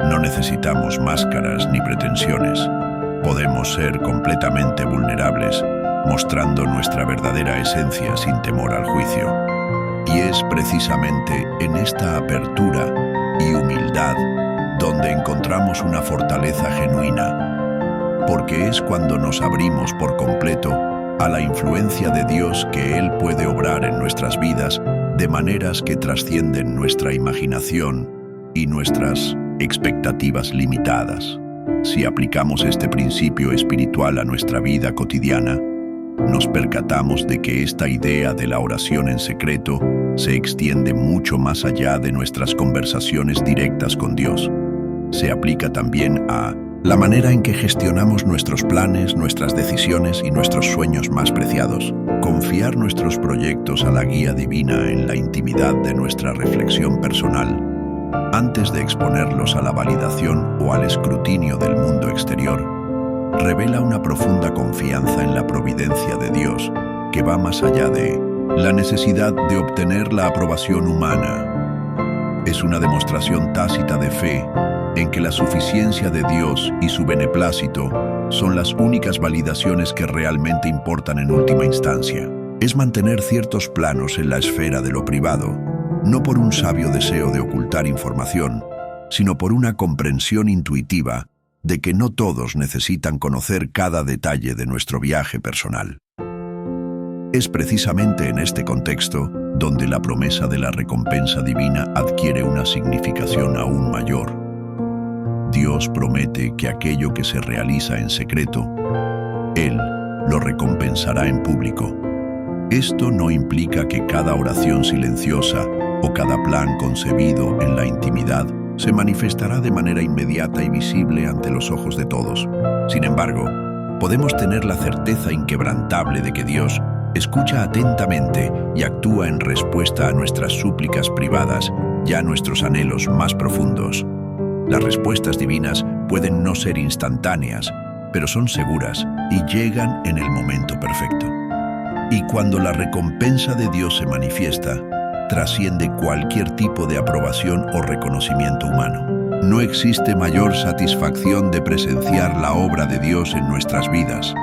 no necesitamos máscaras ni pretensiones. Podemos ser completamente vulnerables, mostrando nuestra verdadera esencia sin temor al juicio. Y es precisamente en esta apertura y humildad donde encontramos una fortaleza genuina, porque es cuando nos abrimos por completo a la influencia de Dios que Él puede obrar en nuestras vidas de maneras que trascienden nuestra imaginación y nuestras expectativas limitadas. Si aplicamos este principio espiritual a nuestra vida cotidiana, nos percatamos de que esta idea de la oración en secreto se extiende mucho más allá de nuestras conversaciones directas con Dios. Se aplica también a la manera en que gestionamos nuestros planes, nuestras decisiones y nuestros sueños más preciados. Confiar nuestros proyectos a la guía divina en la intimidad de nuestra reflexión personal, antes de exponerlos a la validación o al escrutinio del mundo exterior, revela una profunda confianza en la providencia de Dios que va más allá de la necesidad de obtener la aprobación humana. Es una demostración tácita de fe en que la suficiencia de Dios y su beneplácito son las únicas validaciones que realmente importan en última instancia. Es mantener ciertos planos en la esfera de lo privado, no por un sabio deseo de ocultar información, sino por una comprensión intuitiva de que no todos necesitan conocer cada detalle de nuestro viaje personal. Es precisamente en este contexto donde la promesa de la recompensa divina adquiere una significación aún mayor. Dios promete que aquello que se realiza en secreto, Él lo recompensará en público. Esto no implica que cada oración silenciosa o cada plan concebido en la intimidad se manifestará de manera inmediata y visible ante los ojos de todos. Sin embargo, podemos tener la certeza inquebrantable de que Dios escucha atentamente y actúa en respuesta a nuestras súplicas privadas y a nuestros anhelos más profundos. Las respuestas divinas pueden no ser instantáneas, pero son seguras y llegan en el momento perfecto. Y cuando la recompensa de Dios se manifiesta, trasciende cualquier tipo de aprobación o reconocimiento humano. No existe mayor satisfacción de presenciar la obra de Dios en nuestras vidas,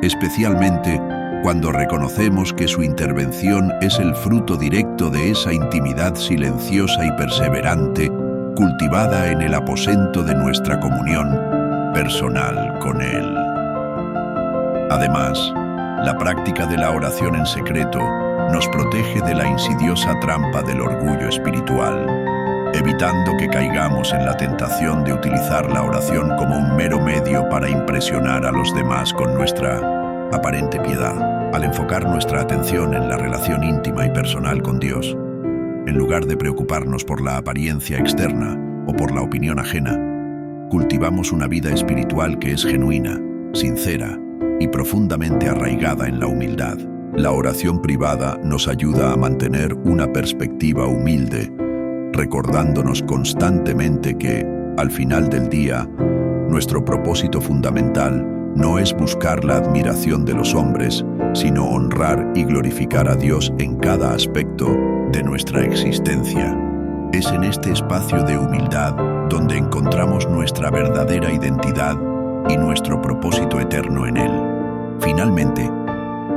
especialmente cuando reconocemos que su intervención es el fruto directo de esa intimidad silenciosa y perseverante cultivada en el aposento de nuestra comunión personal con Él. Además, la práctica de la oración en secreto nos protege de la insidiosa trampa del orgullo espiritual, evitando que caigamos en la tentación de utilizar la oración como un mero medio para impresionar a los demás con nuestra aparente piedad. Al enfocar nuestra atención en la relación íntima y personal con Dios, en lugar de preocuparnos por la apariencia externa o por la opinión ajena, cultivamos una vida espiritual que es genuina, sincera y profundamente arraigada en la humildad. La oración privada nos ayuda a mantener una perspectiva humilde, recordándonos constantemente que, al final del día, nuestro propósito fundamental no es buscar la admiración de los hombres, sino honrar y glorificar a Dios en cada aspecto de nuestra existencia. Es en este espacio de humildad donde encontramos nuestra verdadera identidad y nuestro propósito eterno en Él. Finalmente,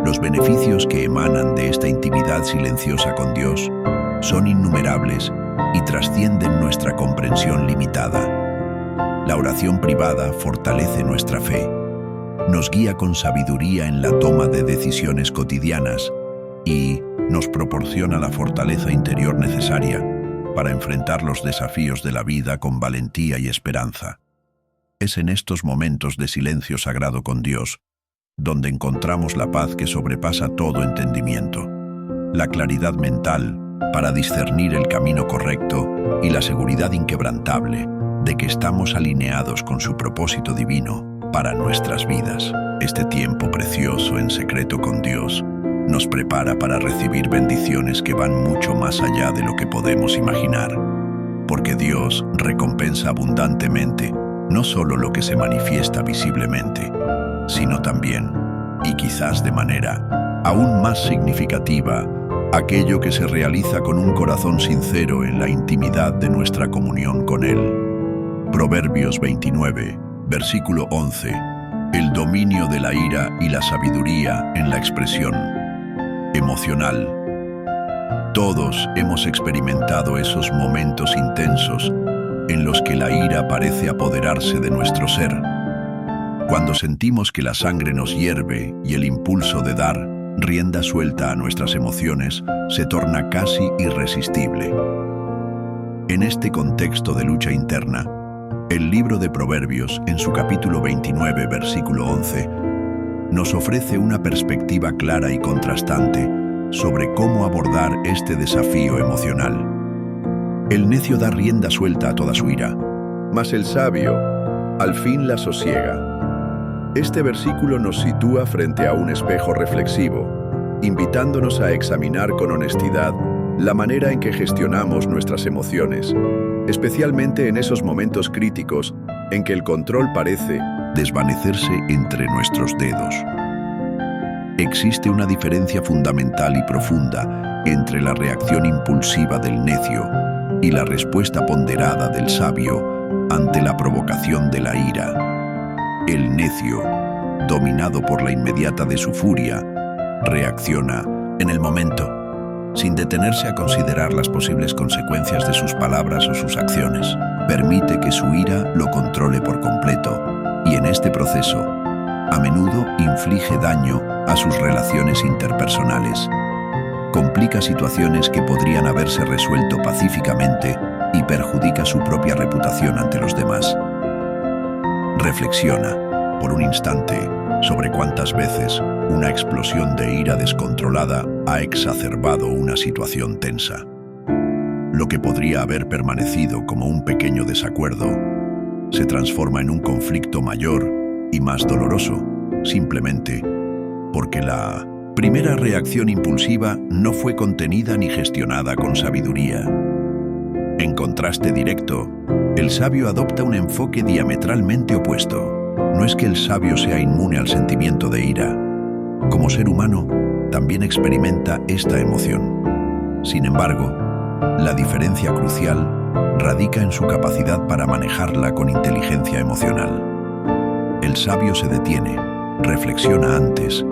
los beneficios que emanan de esta intimidad silenciosa con Dios son innumerables y trascienden nuestra comprensión limitada. La oración privada fortalece nuestra fe, nos guía con sabiduría en la toma de decisiones cotidianas y nos proporciona la fortaleza interior necesaria para enfrentar los desafíos de la vida con valentía y esperanza. Es en estos momentos de silencio sagrado con Dios donde encontramos la paz que sobrepasa todo entendimiento, la claridad mental para discernir el camino correcto y la seguridad inquebrantable de que estamos alineados con su propósito divino para nuestras vidas. Este tiempo precioso en secreto con Dios nos prepara para recibir bendiciones que van mucho más allá de lo que podemos imaginar, porque Dios recompensa abundantemente no solo lo que se manifiesta visiblemente, sino también, y quizás de manera aún más significativa, aquello que se realiza con un corazón sincero en la intimidad de nuestra comunión con Él. Proverbios 29, versículo 11. El dominio de la ira y la sabiduría en la expresión emocional. Todos hemos experimentado esos momentos intensos en los que la ira parece apoderarse de nuestro ser. Cuando sentimos que la sangre nos hierve y el impulso de dar rienda suelta a nuestras emociones se torna casi irresistible. En este contexto de lucha interna, el libro de Proverbios, en su capítulo 29, versículo 11, nos ofrece una perspectiva clara y contrastante sobre cómo abordar este desafío emocional. El necio da rienda suelta a toda su ira, mas el sabio al fin la sosiega. Este versículo nos sitúa frente a un espejo reflexivo, invitándonos a examinar con honestidad la manera en que gestionamos nuestras emociones, especialmente en esos momentos críticos en que el control parece desvanecerse entre nuestros dedos. Existe una diferencia fundamental y profunda entre la reacción impulsiva del necio y la respuesta ponderada del sabio ante la provocación de la ira. El necio, dominado por la inmediata de su furia, reacciona en el momento, sin detenerse a considerar las posibles consecuencias de sus palabras o sus acciones. Permite que su ira lo controle por completo y en este proceso, a menudo inflige daño a sus relaciones interpersonales. Complica situaciones que podrían haberse resuelto pacíficamente y perjudica su propia reputación ante los demás. Reflexiona, por un instante, sobre cuántas veces una explosión de ira descontrolada ha exacerbado una situación tensa. Lo que podría haber permanecido como un pequeño desacuerdo se transforma en un conflicto mayor y más doloroso, simplemente porque la primera reacción impulsiva no fue contenida ni gestionada con sabiduría. En contraste directo, el sabio adopta un enfoque diametralmente opuesto. No es que el sabio sea inmune al sentimiento de ira. Como ser humano, también experimenta esta emoción. Sin embargo, la diferencia crucial radica en su capacidad para manejarla con inteligencia emocional. El sabio se detiene, reflexiona antes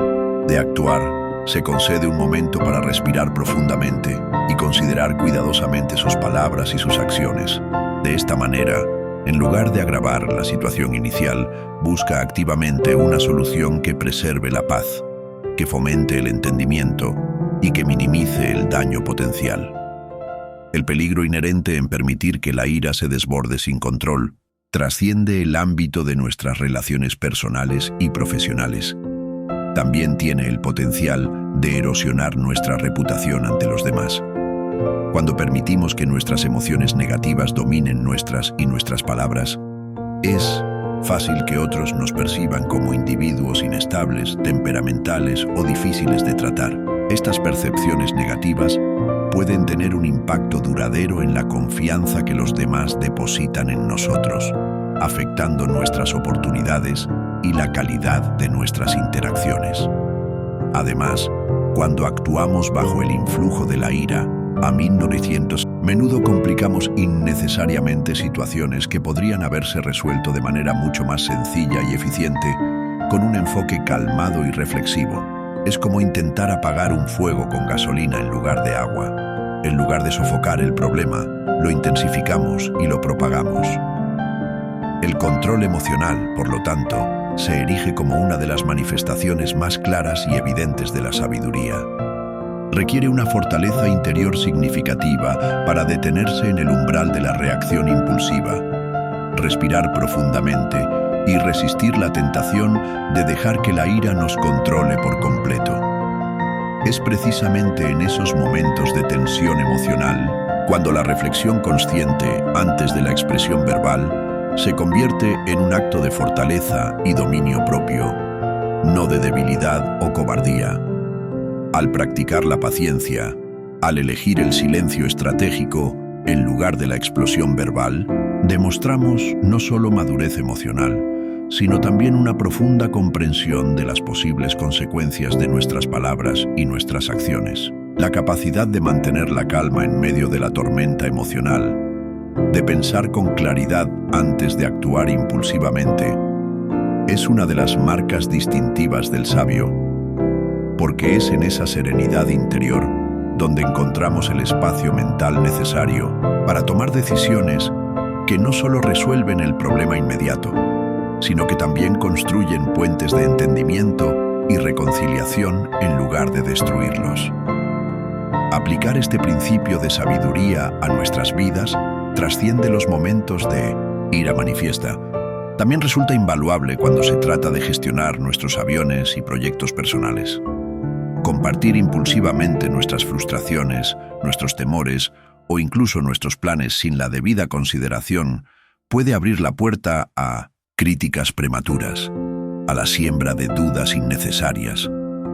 de actuar, se concede un momento para respirar profundamente y considerar cuidadosamente sus palabras y sus acciones. De esta manera, en lugar de agravar la situación inicial, busca activamente una solución que preserve la paz, que fomente el entendimiento y que minimice el daño potencial. El peligro inherente en permitir que la ira se desborde sin control trasciende el ámbito de nuestras relaciones personales y profesionales. También tiene el potencial de erosionar nuestra reputación ante los demás. Cuando permitimos que nuestras emociones negativas dominen nuestras palabras, es fácil que otros nos perciban como individuos inestables, temperamentales o difíciles de tratar. Estas percepciones negativas pueden tener un impacto duradero en la confianza que los demás depositan en nosotros, afectando nuestras oportunidades y la calidad de nuestras interacciones. Además, cuando actuamos bajo el influjo de la ira, a 1900, menudo complicamos innecesariamente situaciones que podrían haberse resuelto de manera mucho más sencilla y eficiente con un enfoque calmado y reflexivo. Es como intentar apagar un fuego con gasolina en lugar de agua. En lugar de sofocar el problema, lo intensificamos y lo propagamos. El control emocional, por lo tanto, se erige como una de las manifestaciones más claras y evidentes de la sabiduría. Requiere una fortaleza interior significativa para detenerse en el umbral de la reacción impulsiva, respirar profundamente y resistir la tentación de dejar que la ira nos controle por completo. Es precisamente en esos momentos de tensión emocional, cuando la reflexión consciente, antes de la expresión verbal, se convierte en un acto de fortaleza y dominio propio, no de debilidad o cobardía. Al practicar la paciencia, al elegir el silencio estratégico en lugar de la explosión verbal, demostramos no solo madurez emocional, sino también una profunda comprensión de las posibles consecuencias de nuestras palabras y nuestras acciones. La capacidad de mantener la calma en medio de la tormenta emocional, de pensar con claridad antes de actuar impulsivamente, es una de las marcas distintivas del sabio, porque es en esa serenidad interior donde encontramos el espacio mental necesario para tomar decisiones que no solo resuelven el problema inmediato, sino que también construyen puentes de entendimiento y reconciliación en lugar de destruirlos. Aplicar este principio de sabiduría a nuestras vidas trasciende los momentos de ira manifiesta. También resulta invaluable cuando se trata de gestionar nuestros aviones y proyectos personales. Compartir impulsivamente nuestras frustraciones, nuestros temores o incluso nuestros planes sin la debida consideración puede abrir la puerta a críticas prematuras, a la siembra de dudas innecesarias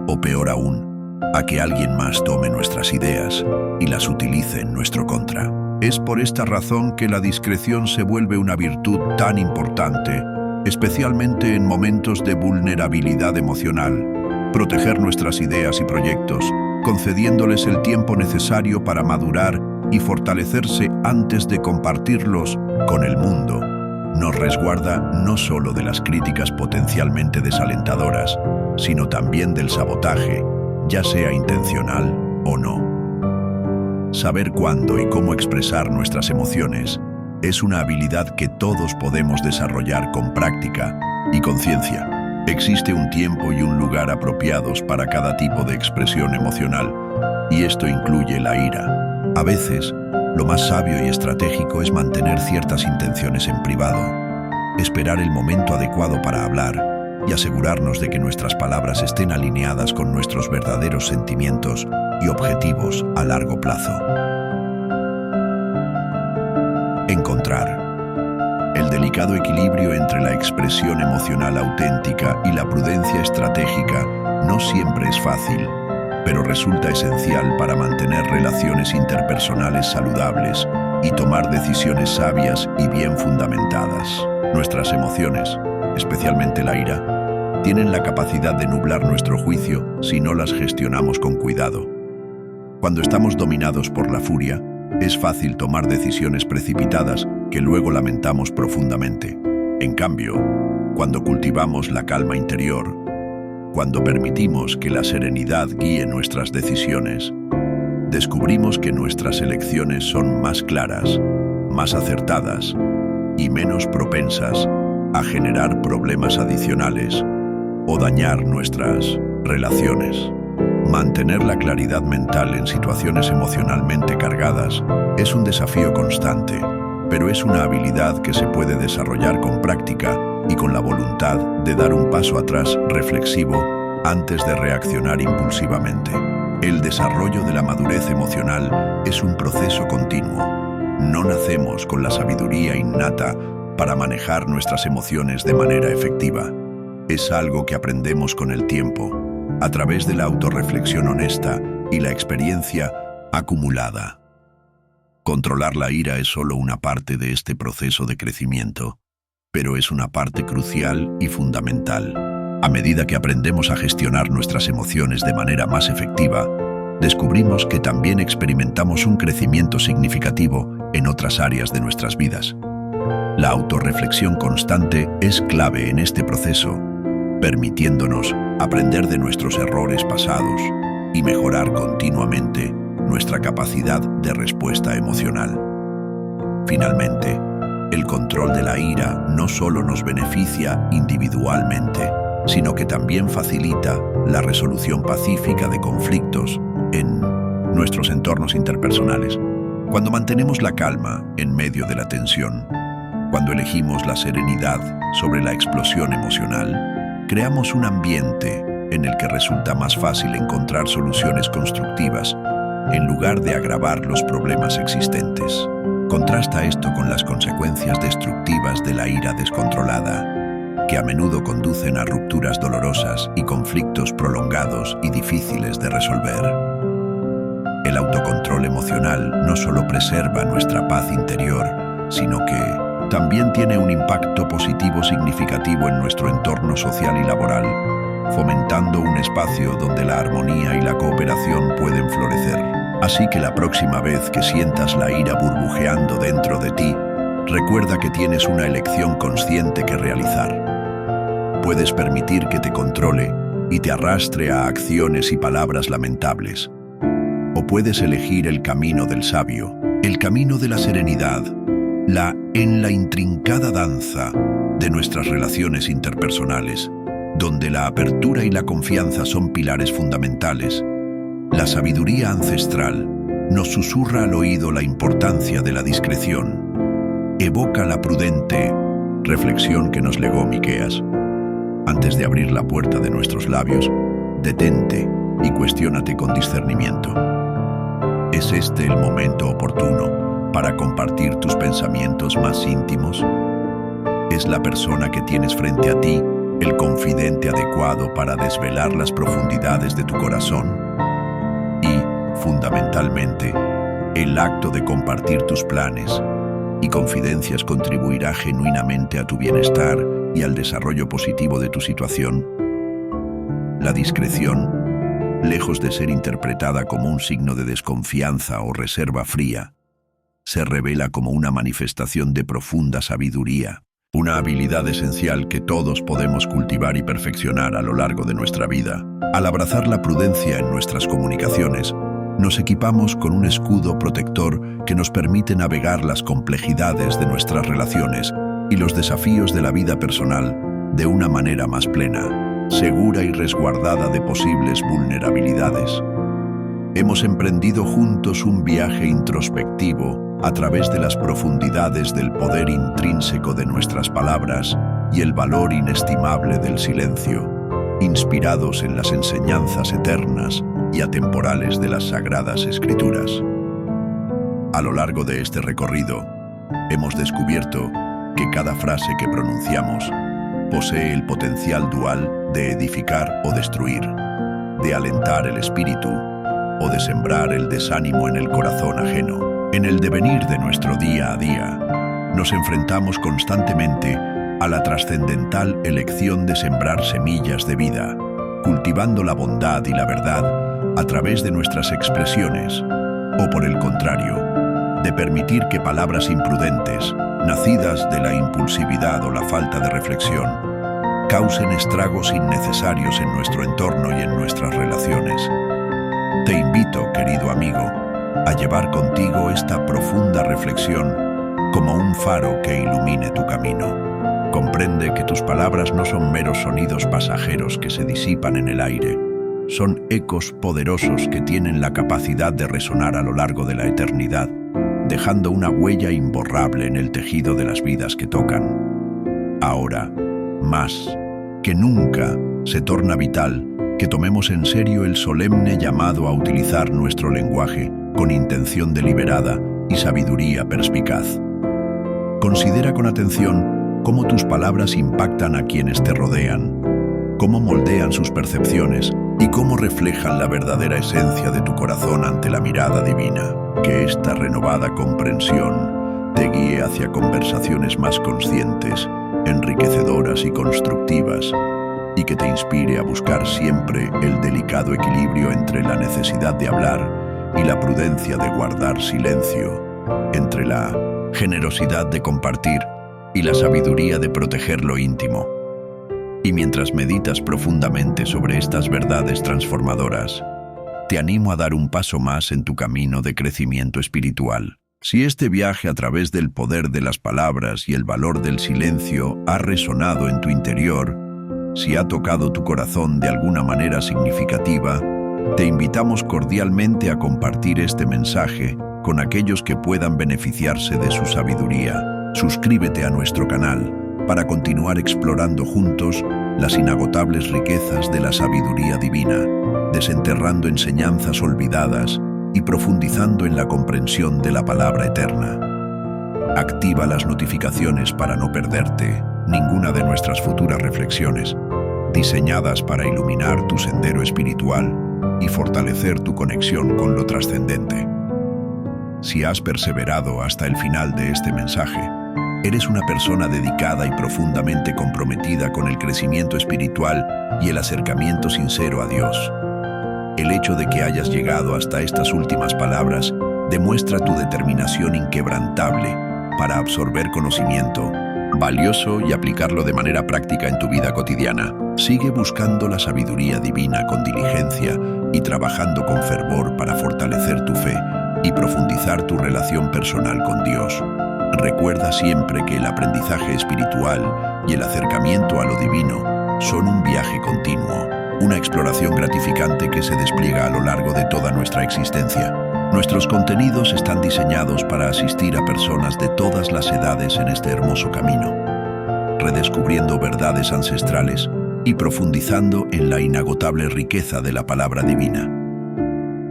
o, peor aún, a que alguien más tome nuestras ideas y las utilice en nuestro contra. Es por esta razón que la discreción se vuelve una virtud tan importante, especialmente en momentos de vulnerabilidad emocional. Proteger nuestras ideas y proyectos, concediéndoles el tiempo necesario para madurar y fortalecerse antes de compartirlos con el mundo, nos resguarda no solo de las críticas potencialmente desalentadoras, sino también del sabotaje, ya sea intencional o no. Saber cuándo y cómo expresar nuestras emociones es una habilidad que todos podemos desarrollar con práctica y conciencia. Existe un tiempo y un lugar apropiados para cada tipo de expresión emocional, y esto incluye la ira. A veces, lo más sabio y estratégico es mantener ciertas intenciones en privado, esperar el momento adecuado para hablar y asegurarnos de que nuestras palabras estén alineadas con nuestros verdaderos sentimientos y objetivos a largo plazo. Encontrar el delicado equilibrio entre la expresión emocional auténtica y la prudencia estratégica no siempre es fácil, pero resulta esencial para mantener relaciones interpersonales saludables y tomar decisiones sabias y bien fundamentadas. Nuestras emociones, especialmente la ira, tienen la capacidad de nublar nuestro juicio si no las gestionamos con cuidado. Cuando estamos dominados por la furia, es fácil tomar decisiones precipitadas que luego lamentamos profundamente. En cambio, cuando cultivamos la calma interior, cuando permitimos que la serenidad guíe nuestras decisiones, descubrimos que nuestras elecciones son más claras, más acertadas y menos propensas a generar problemas adicionales o dañar nuestras relaciones. Mantener la claridad mental en situaciones emocionalmente cargadas es un desafío constante, pero es una habilidad que se puede desarrollar con práctica y con la voluntad de dar un paso atrás reflexivo antes de reaccionar impulsivamente. El desarrollo de la madurez emocional es un proceso continuo. No nacemos con la sabiduría innata para manejar nuestras emociones de manera efectiva. Es algo que aprendemos con el tiempo, a través de la autorreflexión honesta y la experiencia acumulada. Controlar la ira es solo una parte de este proceso de crecimiento, pero es una parte crucial y fundamental. A medida que aprendemos a gestionar nuestras emociones de manera más efectiva, descubrimos que también experimentamos un crecimiento significativo en otras áreas de nuestras vidas. La autorreflexión constante es clave en este proceso, permitiéndonos aprender de nuestros errores pasados y mejorar continuamente nuestra capacidad de respuesta emocional. Finalmente, el control de la ira no solo nos beneficia individualmente, sino que también facilita la resolución pacífica de conflictos en nuestros entornos interpersonales. Cuando mantenemos la calma en medio de la tensión, cuando elegimos la serenidad sobre la explosión emocional, creamos un ambiente en el que resulta más fácil encontrar soluciones constructivas en lugar de agravar los problemas existentes. Contrasta esto con las consecuencias destructivas de la ira descontrolada, que a menudo conducen a rupturas dolorosas y conflictos prolongados y difíciles de resolver. El autocontrol emocional no solo preserva nuestra paz interior, sino que también tiene un impacto positivo significativo en nuestro entorno social y laboral, fomentando un espacio donde la armonía y la cooperación pueden florecer. Así que la próxima vez que sientas la ira burbujeando dentro de ti, recuerda que tienes una elección consciente que realizar. Puedes permitir que te controle y te arrastre a acciones y palabras lamentables. O puedes elegir el camino del sabio, el camino de la serenidad, en la intrincada danza de nuestras relaciones interpersonales, donde la apertura y la confianza son pilares fundamentales. La sabiduría ancestral nos susurra al oído la importancia de la discreción. Evoca la prudente reflexión que nos legó Miqueas. Antes de abrir la puerta de nuestros labios, detente y cuestiónate con discernimiento. ¿Es este el momento oportuno para compartir tus pensamientos más íntimos? ¿Es la persona que tienes frente a ti el confidente adecuado para desvelar las profundidades de tu corazón? Y, fundamentalmente, el acto de compartir tus planes y confidencias contribuirá genuinamente a tu bienestar y al desarrollo positivo de tu situación. La discreción, lejos de ser interpretada como un signo de desconfianza o reserva fría, se revela como una manifestación de profunda sabiduría, una habilidad esencial que todos podemos cultivar y perfeccionar a lo largo de nuestra vida. Al abrazar la prudencia en nuestras comunicaciones, nos equipamos con un escudo protector que nos permite navegar las complejidades de nuestras relaciones y los desafíos de la vida personal de una manera más plena, segura y resguardada de posibles vulnerabilidades. Hemos emprendido juntos un viaje introspectivo a través de las profundidades del poder intrínseco de nuestras palabras y el valor inestimable del silencio, inspirados en las enseñanzas eternas y atemporales de las Sagradas Escrituras. A lo largo de este recorrido, hemos descubierto que cada frase que pronunciamos posee el potencial dual de edificar o destruir, de alentar el espíritu o de sembrar el desánimo en el corazón ajeno. En el devenir de nuestro día a día, nos enfrentamos constantemente a la trascendental elección de sembrar semillas de vida, cultivando la bondad y la verdad a través de nuestras expresiones, o por el contrario, de permitir que palabras imprudentes, nacidas de la impulsividad o la falta de reflexión, causen estragos innecesarios en nuestro entorno y en nuestras relaciones. Te invito, querido amigo, a llevar contigo esta profunda reflexión como un faro que ilumine tu camino. Comprende que tus palabras no son meros sonidos pasajeros que se disipan en el aire. Son ecos poderosos que tienen la capacidad de resonar a lo largo de la eternidad, dejando una huella imborrable en el tejido de las vidas que tocan. Ahora, más que nunca, se torna vital que tomemos en serio el solemne llamado a utilizar nuestro lenguaje con intención deliberada y sabiduría perspicaz. Considera con atención cómo tus palabras impactan a quienes te rodean, cómo moldean sus percepciones y cómo reflejan la verdadera esencia de tu corazón ante la mirada divina. Que esta renovada comprensión te guíe hacia conversaciones más conscientes, enriquecedoras y constructivas, y que te inspire a buscar siempre el delicado equilibrio entre la necesidad de hablar y la prudencia de guardar silencio, entre la generosidad de compartir y la sabiduría de proteger lo íntimo. Y mientras meditas profundamente sobre estas verdades transformadoras, te animo a dar un paso más en tu camino de crecimiento espiritual. Si este viaje a través del poder de las palabras y el valor del silencio ha resonado en tu interior, si ha tocado tu corazón de alguna manera significativa, te invitamos cordialmente a compartir este mensaje con aquellos que puedan beneficiarse de su sabiduría. Suscríbete a nuestro canal para continuar explorando juntos las inagotables riquezas de la sabiduría divina, desenterrando enseñanzas olvidadas y profundizando en la comprensión de la palabra eterna. Activa las notificaciones para no perderte ninguna de nuestras futuras reflexiones, diseñadas para iluminar tu sendero espiritual y fortalecer tu conexión con lo trascendente. Si has perseverado hasta el final de este mensaje, eres una persona dedicada y profundamente comprometida con el crecimiento espiritual y el acercamiento sincero a Dios. El hecho de que hayas llegado hasta estas últimas palabras demuestra tu determinación inquebrantable para absorber conocimiento valioso y aplicarlo de manera práctica en tu vida cotidiana. Sigue buscando la sabiduría divina con diligencia y trabajando con fervor para fortalecer tu fe y profundizar tu relación personal con Dios. Recuerda siempre que el aprendizaje espiritual y el acercamiento a lo divino son un viaje continuo, una exploración gratificante que se despliega a lo largo de toda nuestra existencia. Nuestros contenidos están diseñados para asistir a personas de todas las edades en este hermoso camino, redescubriendo verdades ancestrales y profundizando en la inagotable riqueza de la palabra divina.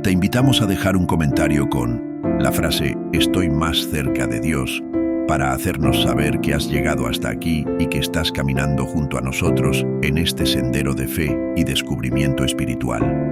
Te invitamos a dejar un comentario con la frase "Estoy más cerca de Dios" para hacernos saber que has llegado hasta aquí y que estás caminando junto a nosotros en este sendero de fe y descubrimiento espiritual.